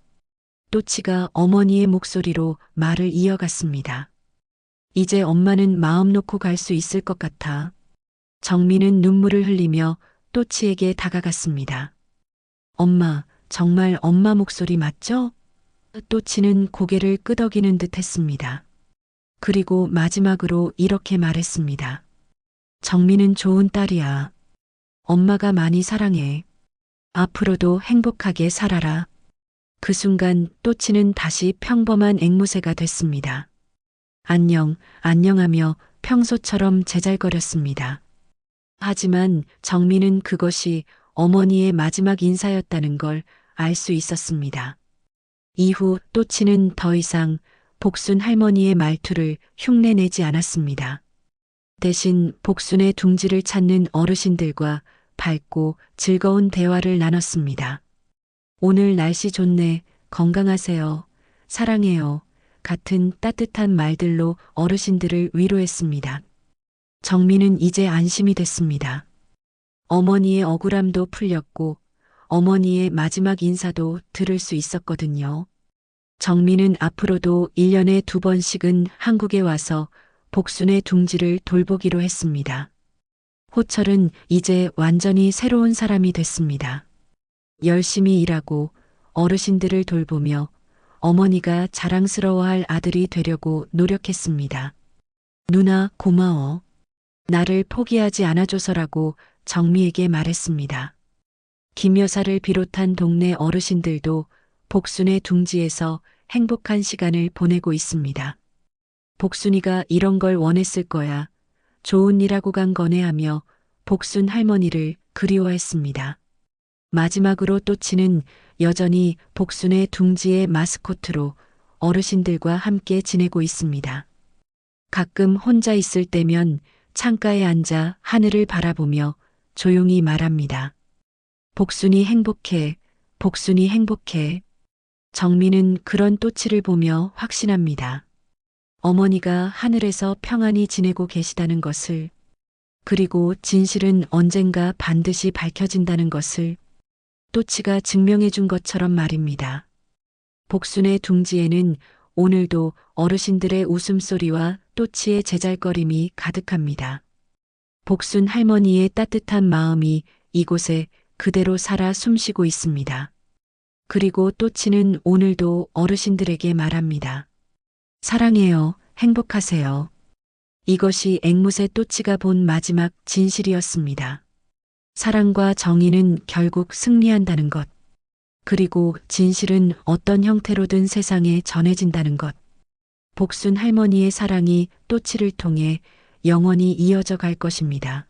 또치가 어머니의 목소리로 말을 이어갔습니다. 이제 엄마는 마음 놓고 갈 수 있을 것 같아. 정민은 눈물을 흘리며 또치에게 다가갔습니다. 엄마, 정말 엄마 목소리 맞죠? 또치는 고개를 끄덕이는 듯 했습니다. 그리고 마지막으로 이렇게 말했습니다. 정민은 좋은 딸이야. 엄마가 많이 사랑해. 앞으로도 행복하게 살아라. 그 순간 또치는 다시 평범한 앵무새가 됐습니다. 안녕, 안녕하며 평소처럼 제잘거렸습니다. 하지만 정민은 그것이 어머니의 마지막 인사였다는 걸 알 수 있었습니다. 이후 또치는 더 이상 복순 할머니의 말투를 흉내내지 않았습니다. 대신 복순의 둥지를 찾는 어르신들과 밝고 즐거운 대화를 나눴습니다. 오늘 날씨 좋네, 건강하세요, 사랑해요 같은 따뜻한 말들로 어르신들을 위로했습니다. 정민은 이제 안심이 됐습니다. 어머니의 억울함도 풀렸고 어머니의 마지막 인사도 들을 수 있었거든요. 정민은 앞으로도 1년에 2번씩은 한국에 와서 복순의 둥지를 돌보기로 했습니다. 호철은 이제 완전히 새로운 사람이 됐습니다. 열심히 일하고 어르신들을 돌보며 어머니가 자랑스러워할 아들이 되려고 노력했습니다. 누나, 고마워. 나를 포기하지 않아줘서라고 정미에게 말했습니다. 김 여사를 비롯한 동네 어르신들도 복순의 둥지에서 행복한 시간을 보내고 있습니다. 복순이가 이런 걸 원했을 거야. 좋은 일하고 간 거네 하며 복순 할머니를 그리워했습니다. 마지막으로 또치는 여전히 복순의 둥지의 마스코트로 어르신들과 함께 지내고 있습니다. 가끔 혼자 있을 때면 창가에 앉아 하늘을 바라보며 조용히 말합니다. 복순이 행복해, 복순이 행복해. 정민은 그런 또치를 보며 확신합니다. 어머니가 하늘에서 평안히 지내고 계시다는 것을, 그리고 진실은 언젠가 반드시 밝혀진다는 것을 또치가 증명해 준 것처럼 말입니다. 복순의 둥지에는 오늘도 어르신들의 웃음소리와 또치의 제잘거림이 가득합니다. 복순 할머니의 따뜻한 마음이 이곳에 그대로 살아 숨쉬고 있습니다. 그리고 또치는 오늘도 어르신들에게 말합니다. 사랑해요, 행복하세요. 이것이 앵무새 또치가 본 마지막 진실이었습니다. 사랑과 정의는 결국 승리한다는 것. 그리고 진실은 어떤 형태로든 세상에 전해진다는 것. 복순 할머니의 사랑이 또치를 통해 영원히 이어져 갈 것입니다.